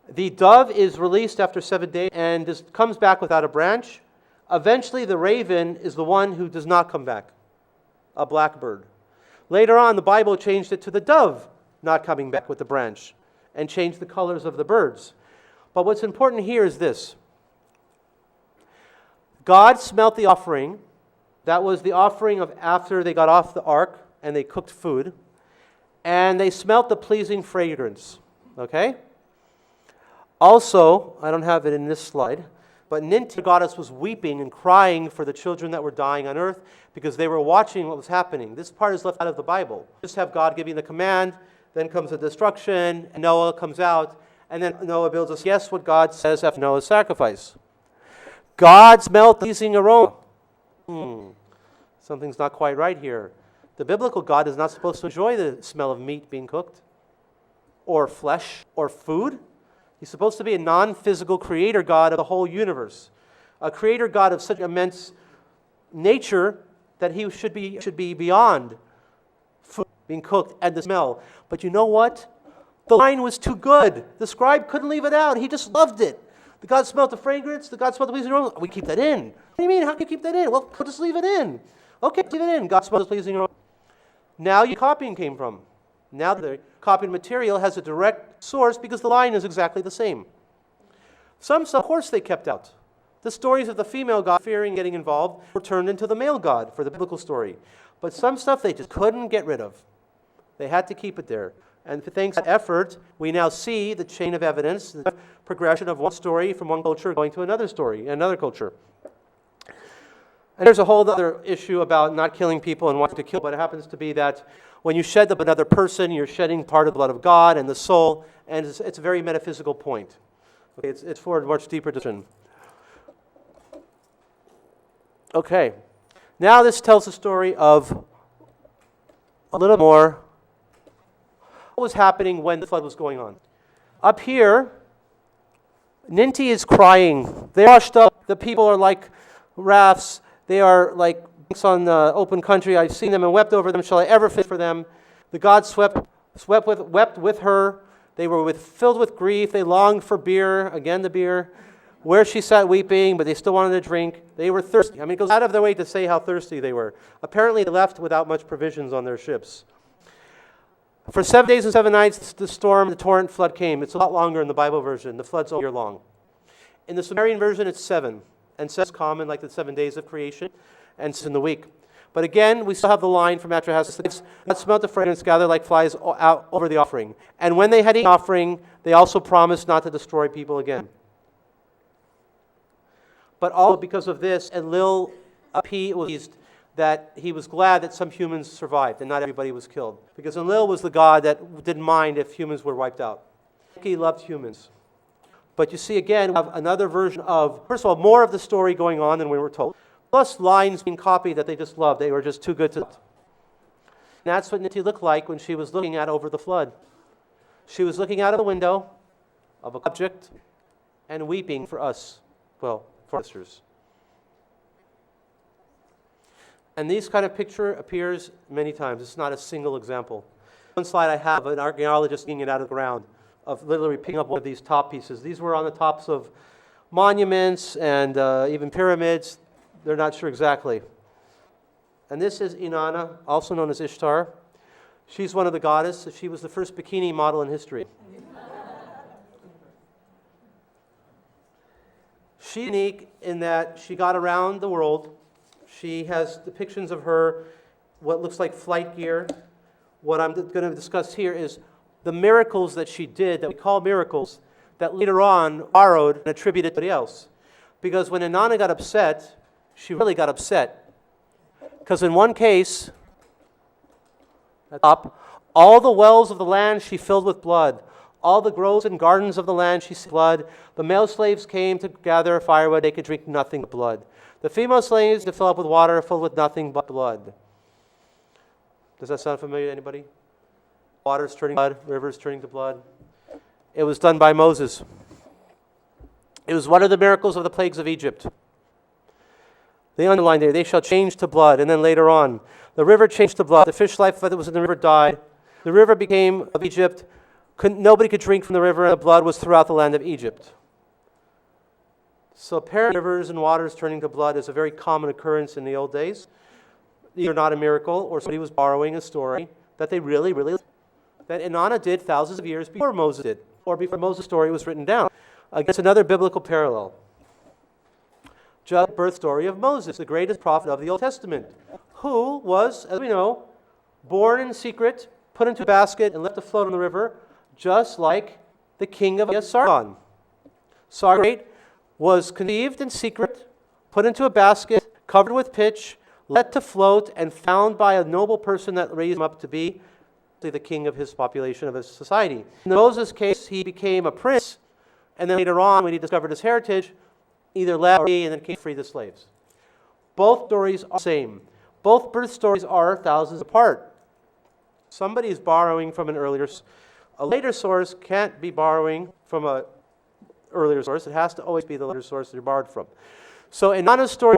the dove is released after 7 days and comes back without a branch. Eventually, the raven is the one who does not come back, a blackbird. Later on, the Bible changed it to the dove not coming back with the branch and changed the colors of the birds. But what's important here is this. God smelt the offering. That was the offering of after they got off the ark and they cooked food. And they smelt the pleasing fragrance. Okay? Also, I don't have it in this slide, but Ninti, the goddess, was weeping and crying for the children that were dying on earth because they were watching what was happening. This part is left out of the Bible. Just have God giving the command, then comes the destruction, and Noah comes out, and then Noah builds us. Guess what God says after Noah's sacrifice? God smelled the pleasing aroma. Something's not quite right here. The biblical God is not supposed to enjoy the smell of meat being cooked, or flesh, or food. He's supposed to be a non-physical creator God of the whole universe. A creator God of such immense nature that he should be beyond food being cooked and the smell. But you know what? The line was too good. The scribe couldn't leave it out. He just loved it. The God smelled the fragrance. The God smelled the pleasing aroma. We keep that in. What do you mean? How can you keep that in? Well, just leave it in. Okay, leave it in. God smelled the pleasing aroma. Now your copying came from. Now the copied material has a direct source because the line is exactly the same. Some stuff, of course, they kept out. The stories of the female god fearing getting involved were turned into the male god for the biblical story. But some stuff they just couldn't get rid of. They had to keep it there. And thanks to that effort, we now see the chain of evidence, the progression of one story from one culture going to another story, another culture. And there's a whole other issue about not killing people and wanting to kill, but it happens to be that when you shed the blood of another person, you're shedding part of the blood of God and the soul, and it's a very metaphysical point. Okay, it's for a much deeper discussion. Okay, now this tells the story of a little more what was happening when the flood was going on. Up here, Ninti is crying. They're washed up. The people are like rafts. They are like banks on the open country. I've seen them and wept over them. Shall I ever fit for them? The gods wept with her. They were filled with grief. They longed for beer. Again, the beer. Where she sat weeping, but they still wanted to drink. They were thirsty. I mean, it goes out of their way to say how thirsty they were. Apparently, they left without much provisions on their ships. For 7 days and 7 nights, the storm, the torrent, flood came. It's a lot longer in the Bible version. The flood's all year long. In the Sumerian version, it's 7. And 7 is common, like the 7 days of creation, and it's in the week. But again, we still have the line from after house. That smelt the fragrance, gathered like flies out over the offering. And when they had eaten the offering, they also promised not to destroy people again. But all because of this, Enlil was that he was glad that some humans survived and not everybody was killed. Because Enlil was the god that didn't mind if humans were wiped out. He loved humans. But you see, again, we have another version of, first of all, more of the story going on than we were told. Plus lines being copied that they just loved. They were just too good to. And that's what Ninti looked like when she was looking out over the flood. She was looking out of the window of an object and weeping for us. Well, for sisters. And this kind of picture appears many times. It's not a single example. One slide I have an archaeologist digging it out of the ground, of literally picking up one of these top pieces. These were on the tops of monuments and even pyramids. They're not sure exactly. And this is Inanna, also known as Ishtar. She's one of the goddesses. She was the first bikini model in history. She's unique in that she got around the world. She has depictions of her what looks like flight gear. What I'm going to discuss here is the miracles that she did, that we call miracles, that later on borrowed and attributed to somebody else. Because when Inanna got upset, she really got upset. Because in one case, at the top, all the wells of the land she filled with blood. All the groves and gardens of the land she sent blood. The male slaves came to gather firewood. They could drink nothing but blood. The female slaves to fill up with water filled with nothing but blood. Does that sound familiar to anybody? Water's turning to blood, rivers turning to blood. It was done by Moses. It was one of the miracles of the plagues of Egypt. They underlined there, they shall change to blood. And then later on, the river changed to blood. The fish life that was in the river died. The river became of Egypt. Nobody could drink from the river, and the blood was throughout the land of Egypt. So apparently rivers and waters turning to blood is a very common occurrence in the old days. Either not a miracle, or somebody was borrowing a story that they really that Inanna did thousands of years before Moses did, or before Moses' story was written down. Again, it's another biblical parallel. Just the birth story of Moses, the greatest prophet of the Old Testament, who was, as we know, born in secret, put into a basket, and left to float on the river, just like the king of Sargon. Sargon was conceived in secret, put into a basket, covered with pitch, let to float, and found by a noble person that raised him up to be the king of his population, of his society. In Moses' case, he became a prince, and then later on, when he discovered his heritage, either left or and then came to free the slaves. Both stories are the same. Both birth stories are thousands apart. Somebody is borrowing from an earlier source. A later source can't be borrowing from an earlier source. It has to always be the later source that you're borrowed from. So in Inanna's story,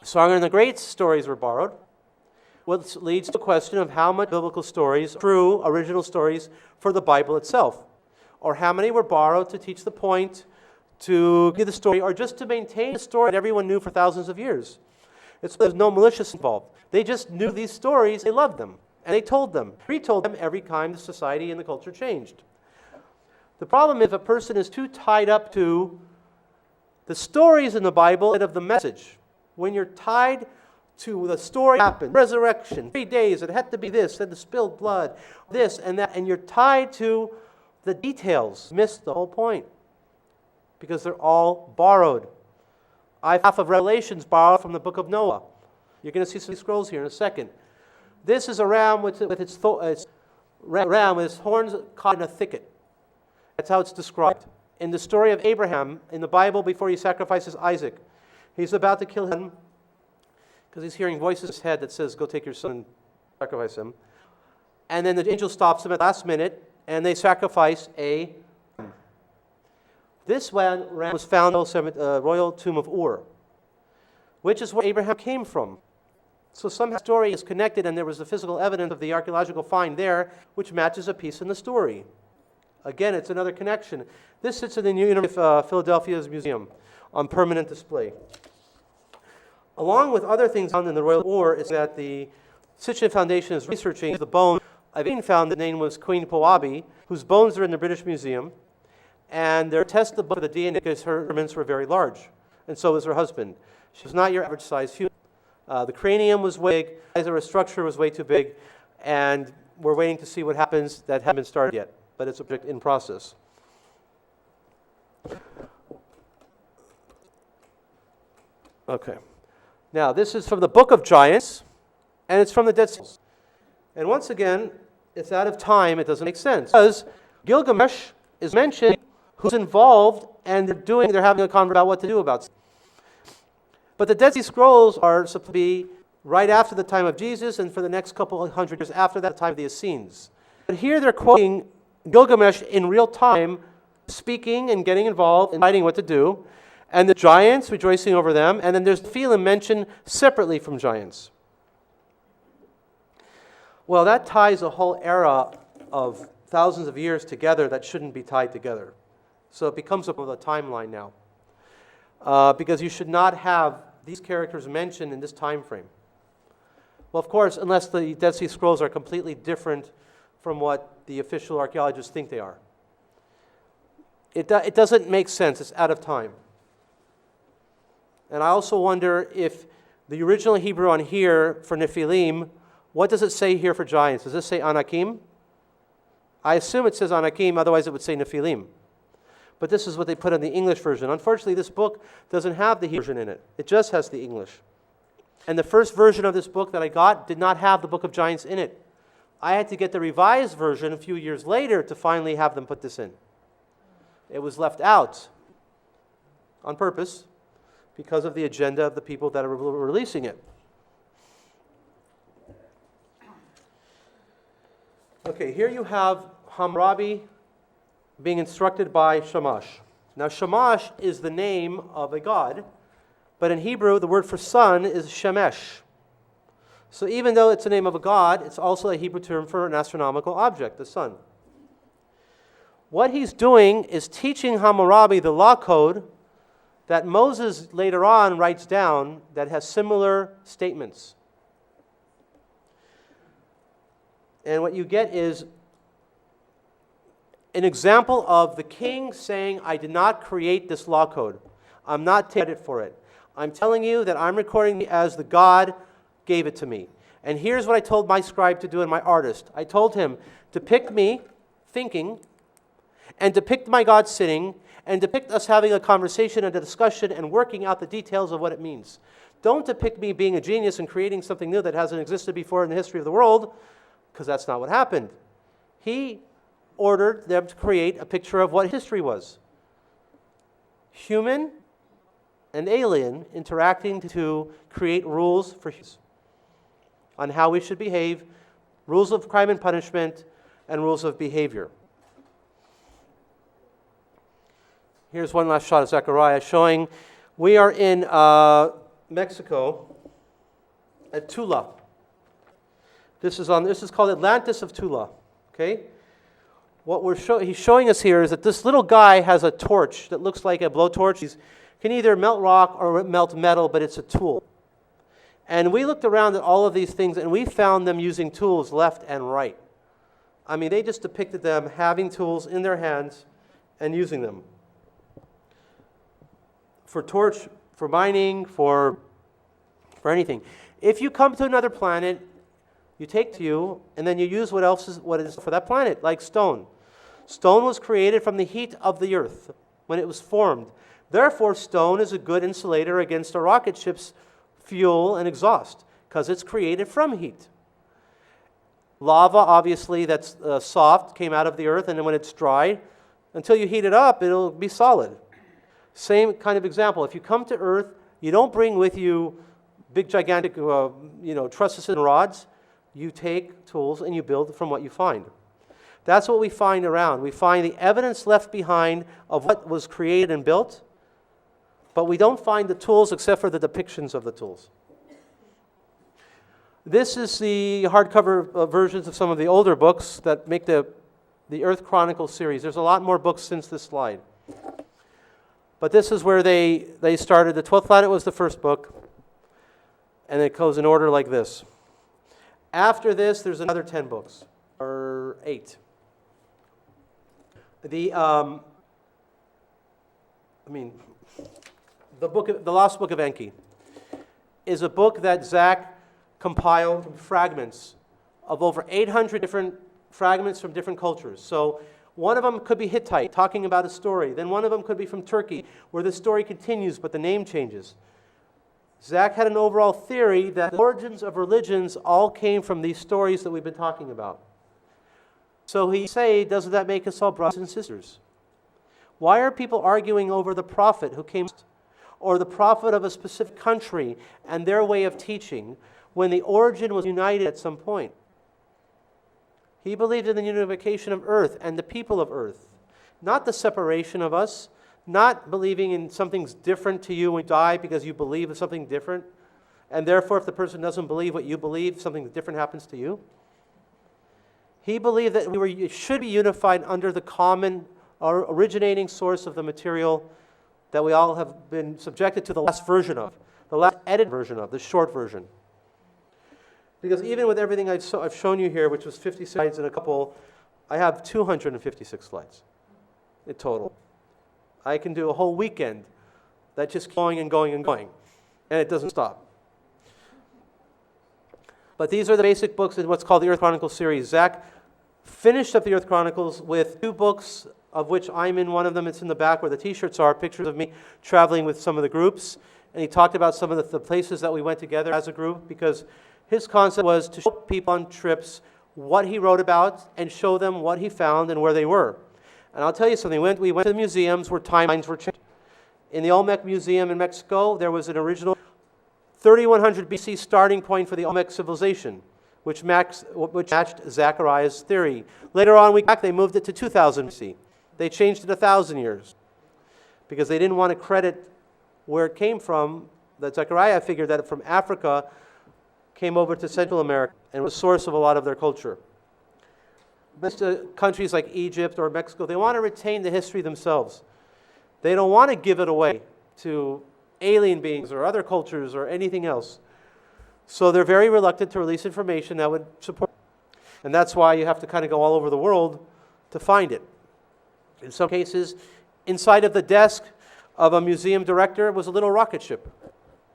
Song and the Great's stories were borrowed, which leads to the question of how much biblical stories, true original stories for the Bible itself, or how many were borrowed to teach the point, to give the story, or just to maintain the story that everyone knew for thousands of years. There's no malicious involved. They just knew these stories, they loved them, and they told them, retold them every time the society and the culture changed. The problem is if a person is too tied up to the stories in the Bible and of the message. When you're tied to the story happened, resurrection, 3 days, it had to be this, then the spilled blood, this and that, and you're tied to the details, miss the whole point. Because they're all borrowed. Half of Revelation's borrowed from the book of Noah. You're going to see some scrolls here in a second. This is a ram with its horns caught in a thicket. That's how it's described. In the story of Abraham, in the Bible, before he sacrifices Isaac, he's about to kill him because he's hearing voices in his head that says, go take your son and sacrifice him. And then the angel stops him at the last minute, and they sacrifice a ram. This ram was found in the royal tomb of Ur, which is where Abraham came from. So somehow the story is connected, and there was the physical evidence of the archaeological find there, which matches a piece in the story. Again, it's another connection. This sits in the University of Philadelphia's museum on permanent display. Along with other things found in the royal Ur is that the Sitchin Foundation is researching the bone. I've even found the name was Queen Poabi, whose bones are in the British Museum, and they're tested for the DNA because her instruments were very large, and so was her husband. She was not your average size human. The cranium was way big, the size of her structure was way too big, and we're waiting to see what happens. That hasn't been started yet, but it's a project in process. Okay. Now, this is from the Book of Giants, and it's from the Dead Sea Scrolls. And once again, it's out of time. It doesn't make sense. Because Gilgamesh is mentioned, who's involved, and they're having a conversation about what to do about it. But the Dead Sea Scrolls are supposed to be right after the time of Jesus, and for the next couple of hundred years after that, the time of the Essenes. But here they're quoting Gilgamesh in real time, speaking and getting involved and deciding what to do, and the giants rejoicing over them, and then there's Nephilim mentioned separately from giants. Well, that ties a whole era of thousands of years together that shouldn't be tied together. So it becomes a timeline now. Because you should not have these characters mentioned in this time frame. Well, of course, unless the Dead Sea Scrolls are completely different from what the official archaeologists think they are. It doesn't make sense. It's out of time. And I also wonder if the original Hebrew on here for Nephilim What does it say here for giants? Does this say Anakim? I assume it says Anakim, otherwise it would say Nephilim. But this is what they put in the English version. Unfortunately, this book doesn't have the Hebrew version in it. It just has the English. And the first version of this book that I got did not have the Book of Giants in it. I had to get the revised version a few years later to finally have them put this in. It was left out on purpose because of the agenda of the people that are releasing it. Okay, here you have Hammurabi being instructed by Shamash. Now, Shamash is the name of a god, but in Hebrew, the word for sun is Shemesh. So even though it's the name of a god, it's also a Hebrew term for an astronomical object, the sun. What he's doing is teaching Hammurabi the law code that Moses later on writes down that has similar statements. And what you get is an example of the king saying, I did not create this law code. I'm not taking credit for it. I'm telling you that I'm recording it as the God gave it to me. And here's what I told my scribe to do and my artist. I told him to depict me thinking, and depict my God sitting, and depict us having a conversation and a discussion and working out the details of what it means. Don't depict me being a genius and creating something new that hasn't existed before in the history of the world, because that's not what happened. He ordered them to create a picture of what history was. Human and alien interacting to create rules for humans on how we should behave, rules of crime and punishment, and rules of behavior. Here's one last shot of Zechariah showing we are in Mexico at Tula. This is called Atlantis of Tula. Okay? What he's showing us here is that this little guy has a torch that looks like a blowtorch. He can either melt rock or melt metal, but it's a tool. And we looked around at all of these things, and we found them using tools left and right. I mean, they just depicted them having tools in their hands and using them. For torch, for mining, for anything. If you come to another planet, you take to you, and then you use what is for that planet, like stone. Stone was created from the heat of the earth when it was formed. Therefore, stone is a good insulator against a rocket ship's fuel and exhaust, because it's created from heat. Lava, obviously, that's soft, came out of the earth, and then when it's dry, until you heat it up, it'll be solid. Same kind of example. If you come to earth, you don't bring with you big, gigantic, trusses and rods. You take tools and you build from what you find. That's what we find around. We find the evidence left behind of what was created and built, but we don't find the tools except for the depictions of the tools. This is the hardcover versions of some of the older books that make the Earth Chronicles series. There's a lot more books since this slide. But this is where they started. The 12th Planet was the first book, and it goes in order like this. After this, there's another 10 books, or 8. The Lost Book of Enki is a book that Zach compiled from fragments of over 800 different fragments from different cultures. So one of them could be Hittite, talking about a story. Then one of them could be from Turkey, where the story continues, but the name changes. Zach had an overall theory that the origins of religions all came from these stories that we've been talking about. So he say, doesn't that make us all brothers and sisters? Why are people arguing over the prophet who came, or the prophet of a specific country and their way of teaching, when the origin was united at some point? He believed in the unification of earth and the people of earth, not the separation of us, not believing in something's different to you when you die because you believe in something different, and therefore if the person doesn't believe what you believe, something different happens to you. He believed that we should be unified under the common or originating source of the material that we all have been subjected to the last version of, the last edited version of, the short version. Because even with everything I've shown you here, which was 50 slides and a couple, I have 256 slides in total. I can do a whole weekend that's just going and going and going, and it doesn't stop. But these are the basic books in what's called the Earth Chronicles series. Zach finished up the Earth Chronicles with 2 books, of which I'm in one of them. It's in the back where the t-shirts are, pictures of me traveling with some of the groups. And he talked about some of the places that we went together as a group, because his concept was to show people on trips what he wrote about and show them what he found and where they were. And I'll tell you something, we went to the museums where timelines were changed. In the Olmec Museum in Mexico, there was an original 3100 BC starting point for the Olmec civilization, which matched Zechariah's theory. Later on, they moved it to 2000 BC. They changed it 1,000 years because they didn't want to credit where it came from. That Zechariah figured that from Africa came over to Central America and was the source of a lot of their culture. But countries like Egypt or Mexico, they want to retain the history themselves. They don't want to give it away to alien beings or other cultures or anything else. So they're very reluctant to release information that would support it. And that's why you have to kind of go all over the world to find it. In some cases, inside of the desk of a museum director was a little rocket ship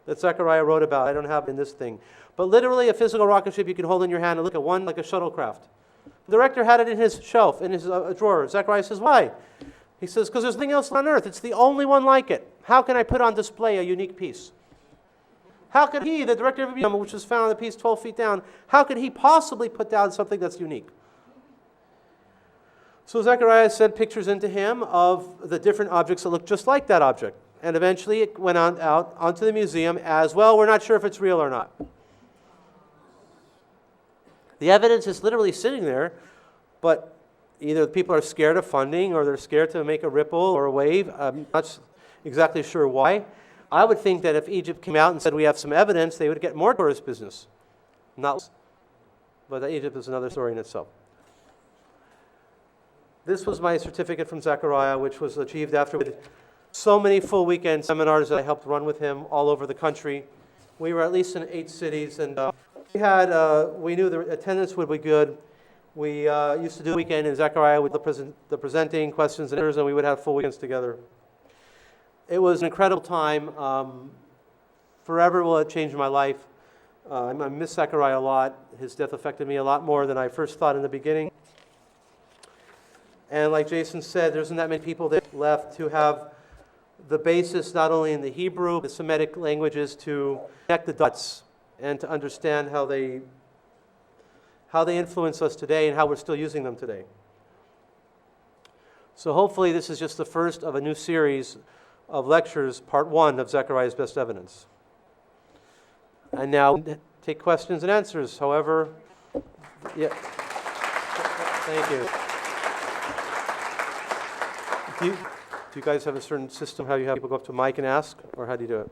that Zechariah wrote about. I don't have it in this thing. But literally a physical rocket ship you can hold in your hand and look at one like a shuttlecraft. The director had it in his shelf, in his drawer. Zechariah says, why? He says, because there's nothing else on earth. It's the only one like it. How can I put on display a unique piece? How could he, the director of a museum, which was found on the piece 12 feet down, how could he possibly put down something that's unique? So Zechariah sent pictures into him of the different objects that looked just like that object. And eventually it went out onto the museum as, well, we're not sure if it's real or not. The evidence is literally sitting there, but either people are scared of funding or they're scared to make a ripple or a wave. I'm not exactly sure why. I would think that if Egypt came out and said we have some evidence, they would get more tourist business. Not less. But Egypt is another story in itself. This was my certificate from Zechariah, which was achieved after so many full weekend seminars that I helped run with him all over the country. We were at least in 8 cities, and we knew the attendance would be good. We used to do a weekend, and Zechariah would do the presenting, questions and answers, and we would have full weekends together. It was an incredible time. Forever will it change my life. I miss Zechariah a lot. His death affected me a lot more than I first thought in the beginning. And like Jason said, there isn't that many people that left who have the basis not only in the Hebrew, the Semitic languages to connect the dots and to understand how they influence us today and how we're still using them today. So hopefully this is just the first of a new series of lectures, part 1 of Zechariah's Best Evidence. And now take questions and answers. However, yeah. Thank you. Do you guys have a certain system how you have people go up to a mic and ask, or how do you do it?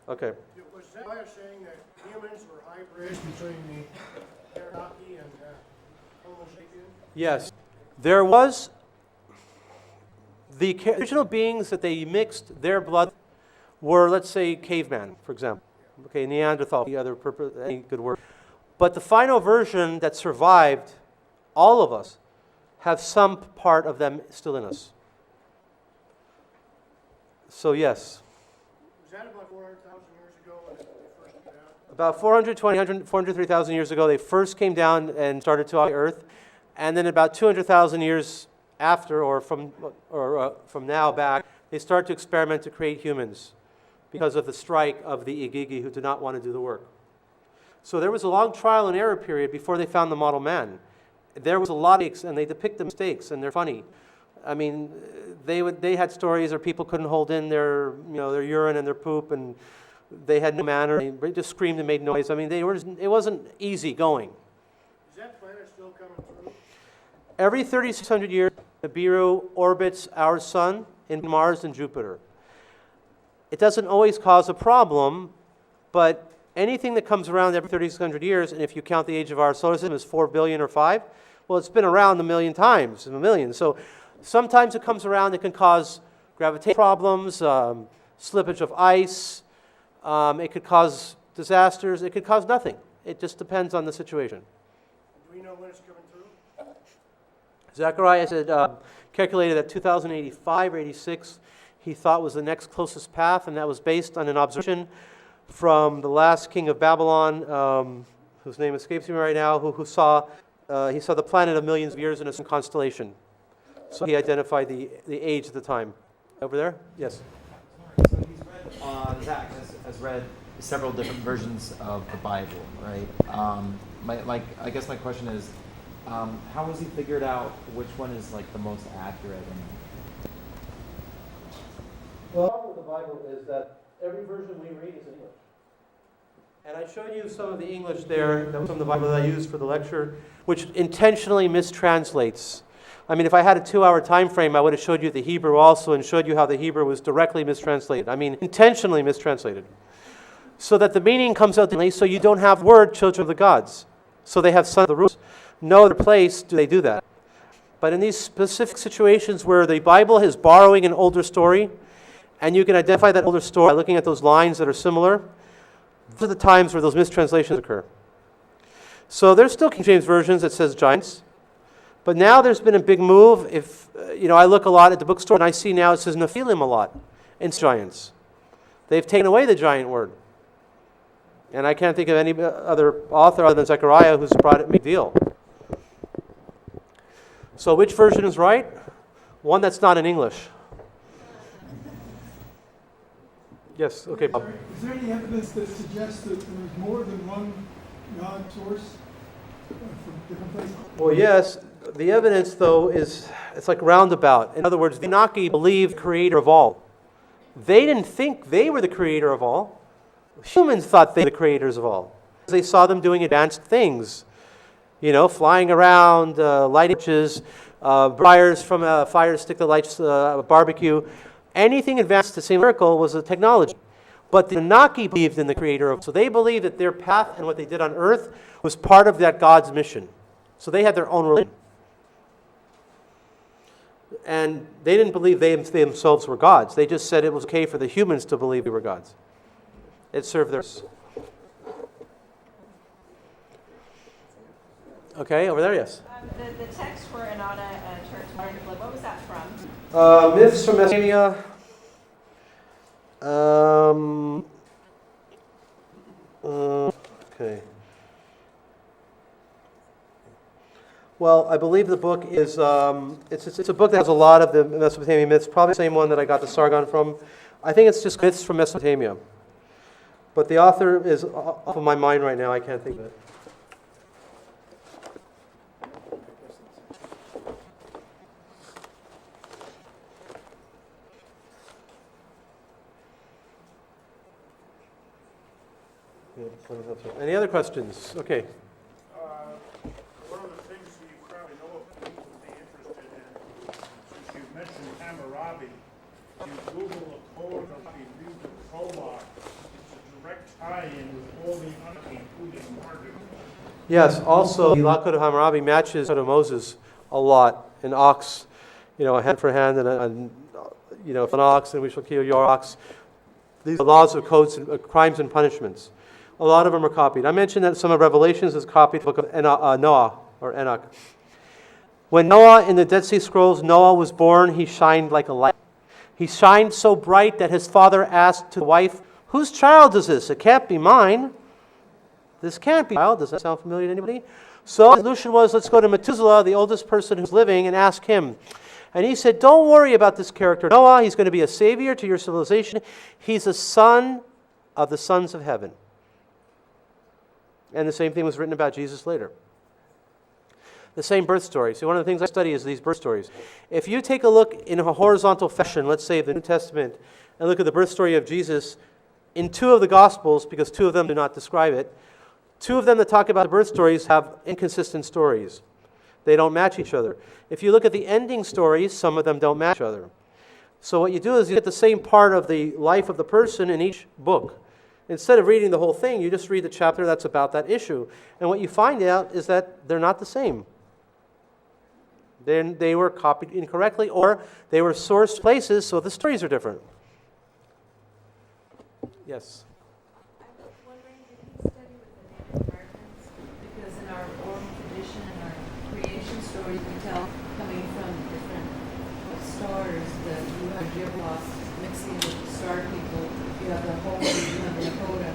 Okay. Was Zechariah saying that humans were hybrids between the Anunnaki and Homo sapiens? Yes. There was the original beings that they mixed their blood were, let's say, caveman, for example. Okay, Neanderthal, any other purpose, any good word. But the final version that survived, all of us, have some part of them still in us. So yes. Was that about 400,000 years ago when they first came out? About 403,000 years ago, they first came down and started to occupy Earth. And then about 200,000 years after, or from now back, they start to experiment to create humans because of the strike of the Igigi who did not want to do the work. So there was a long trial and error period before they found the model man. There was a lot of mistakes, and they depict the mistakes, and they're funny. I mean, they had stories where people couldn't hold in their urine and their poop, and they had no manner. They just screamed and made noise. I mean, it wasn't easy going. Is that planet still coming through? Every 3,600 years, Nibiru orbits our sun in Mars and Jupiter. It doesn't always cause a problem, but anything that comes around every 3,600 years, and if you count the age of our solar system as 4 billion or 5, well, it's been around a million times, a million. So sometimes it comes around, it can cause gravitational problems, slippage of ice, it could cause disasters, it could cause nothing. It just depends on the situation. Do we know when it's coming through? Zechariah said, calculated that 2085 or 86 he thought was the next closest path, and that was based on an observation from the last king of Babylon, whose name escapes me right now, who saw he saw the planet of millions of years in a certain constellation. So he identified the age at the time. Over there? Yes. So he's read, Zach has read several different versions of the Bible, right? I guess my question is, how has he figured out which one is like the most accurate? Well, the problem with the Bible is that every version we read is in English. And I showed you some of the English there, that was from the Bible that I used for the lecture, which intentionally mistranslates. I mean, if I had a 2-hour time frame, I would have showed you the Hebrew also and showed you how the Hebrew was directly mistranslated. I mean, intentionally mistranslated. So that the meaning comes out differently, so you don't have word children of the gods. So they have sons of the rulers. No other place do they do that. But in these specific situations where the Bible is borrowing an older story, and you can identify that older story by looking at those lines that are similar, those are the times where those mistranslations occur. So there's still King James versions that says giants. But now there's been a big move. If I look a lot at the bookstore and I see now it says Nephilim a lot. It's giants. They've taken away the giant word. And I can't think of any other author other than Zechariah who's brought it a big deal. So which version is right? One that's not in English. Yes, okay, Bob. Is there any evidence that suggests that there was more than one God source from different places? Well, yes. The evidence, though, it's like roundabout. In other words, the Anunnaki believed the creator of all. They didn't think they were the creator of all. Humans thought they were the creators of all. They saw them doing advanced things. Flying around, lighting witches, fires from a fire stick that lights a barbecue. Anything advanced to say miracle was a technology. But the Anunnaki believed in the creator of all. So they believed that their path and what they did on earth was part of that God's mission. So they had their own religion. And they didn't believe they themselves were gods. They just said it was okay for the humans to believe they were gods. It served their... Okay, over there, yes. The text for Anana Church, what was that from? Myths from Mesopotamia. Okay. Well, I believe the book is, it's a book that has a lot of the Mesopotamian myths, probably the same one that I got the Sargon from. I think it's just myths from Mesopotamia. But the author is off of my mind right now, I can't think of it. Any other questions? Okay. One of the things you probably know of people would be interested in, since you've mentioned Hammurabi, you Google a code of review the prologue. It's a direct tie-in with all the Anunnaki, including Marduk. Yes, also the Law Code of Hammurabi matches Code of Moses a lot. An ox, a hand for hand, and an ox, and we shall kill your ox. These are laws of codes, crimes and punishments. A lot of them are copied. I mentioned that some of Revelations is copied the book of Noah, or Enoch. When Noah, in the Dead Sea Scrolls, Noah was born, he shined like a light. He shined so bright that his father asked to the wife, "Whose child is this? It can't be mine. This can't be mine." Does that sound familiar to anybody? So the solution was, let's go to Methuselah, the oldest person who's living, and ask him. And he said, don't worry about this character Noah. He's going to be a savior to your civilization. He's a son of the sons of heaven. And the same thing was written about Jesus later. The same birth story. See, one of the things I study is these birth stories. If you take a look in a horizontal fashion, let's say of the New Testament, and look at the birth story of Jesus in two of the Gospels, because two of them do not describe it, two of them that talk about the birth stories have inconsistent stories. They don't match each other. If you look at the ending stories, some of them don't match each other. So what you do is you get the same part of the life of the person in each book. Instead of reading the whole thing, you just read the chapter that's about that issue. And what you find out is that they're not the same. Then they were copied incorrectly, or they were sourced places, so the stories are different. Yes? I was wondering, did he study with the Native Americans? Because in our oral tradition and our creation stories, we tell coming from different stars that you have Jiblos mixing with the star people. You have the Holy, you have the Dakota.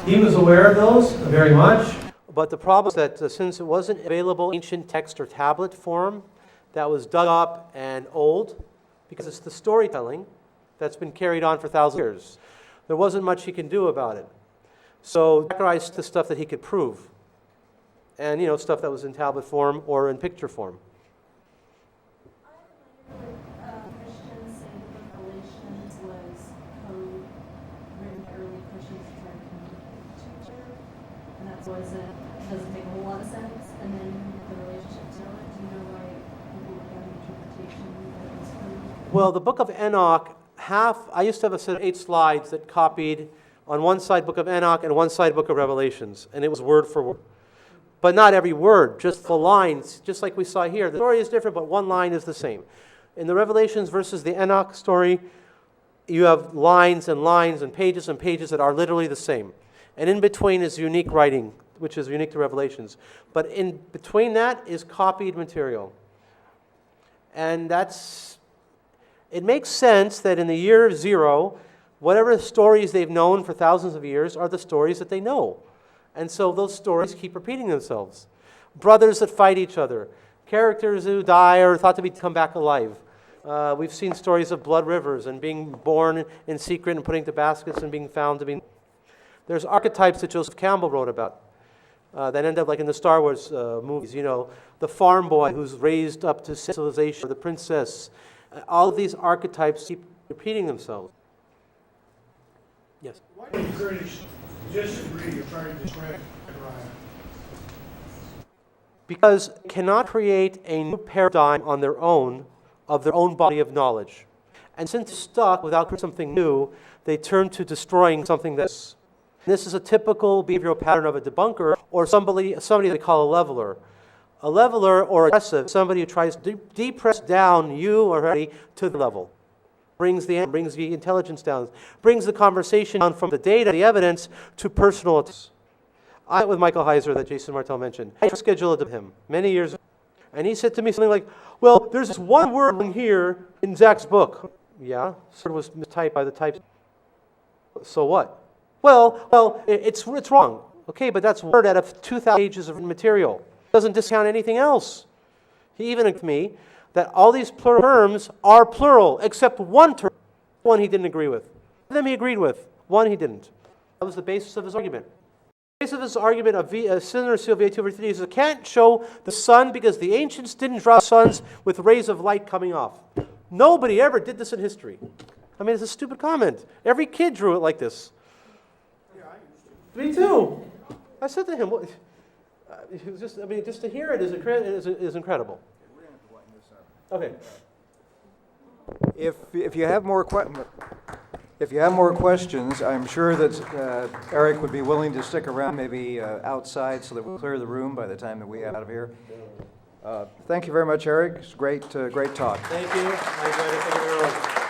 He was aware of those very much. But the problem is that since it wasn't available in ancient text or tablet form, that was dug up and old, because it's the storytelling that's been carried on for thousands of years. There wasn't much he can do about it. So Zacharias the stuff that he could prove. And, stuff that was in tablet form or in picture form. Christians say the Revelations was code written by early Christians to try to communicate to each other. And that's why it doesn't make a whole lot of sense. And then the relationship to it, do you know why people have an interpretation that it was code? Well, the book of Enoch, I used to have a set of 8 slides that copied on one side book of Enoch and one side book of Revelations. And it was word for word. But not every word, just the lines, just like we saw here. The story is different, but one line is the same. In the Revelations versus the Enoch story, you have lines and lines and pages that are literally the same. And in between is unique writing, which is unique to Revelations. But in between that is copied material. And it makes sense that in the year 0, whatever stories they've known for thousands of years are the stories that they know. And so those stories keep repeating themselves. Brothers that fight each other. Characters who die or thought to come back alive. We've seen stories of blood rivers and being born in secret and putting to baskets and being found to be... There's archetypes that Joseph Campbell wrote about that end up like in the Star Wars movies. The farm boy who's raised up to civilization, or the princess. All of these archetypes keep repeating themselves. Yes? Why do critics disagree or try to describe Zechariah? Because they cannot create a new paradigm on their own of their own body of knowledge. And since they're stuck without creating something new, they turn to destroying something that's... This is a typical behavioral pattern of a debunker or somebody they call a leveler. A leveler or aggressive, somebody who tries to depress down you already to the level. Brings the intelligence down, brings the conversation down from the data, the evidence, to personal attacks. I met with Michael Heiser that Jason Martell mentioned. I scheduled it with him many years ago. And he said to me something like, well, there's this one word in here in Zach's book. Yeah, it was mistyped by the type. So what? Well, it's wrong. Okay, but that's a word out of 2,000 pages of material. It doesn't discount anything else. He even told me that all these plural terms are plural, except one term, one he didn't agree with. One of them he agreed with, one he didn't. That was the basis of his argument. The basis of his argument of Sinner Seal V2/3 is it can't show the sun because the ancients didn't draw suns with rays of light coming off. Nobody ever did this in history. I mean, it's a stupid comment. Every kid drew it like this. Yeah, I used to. Me too. I said to him, it was just to hear it is incredible. Okay. If you have more questions, I'm sure that Eric would be willing to stick around, maybe outside, so that we'll clear the room by the time that we get out of here. Thank you very much, Eric. It's great talk. Thank you. I enjoyed it. Thank you very much.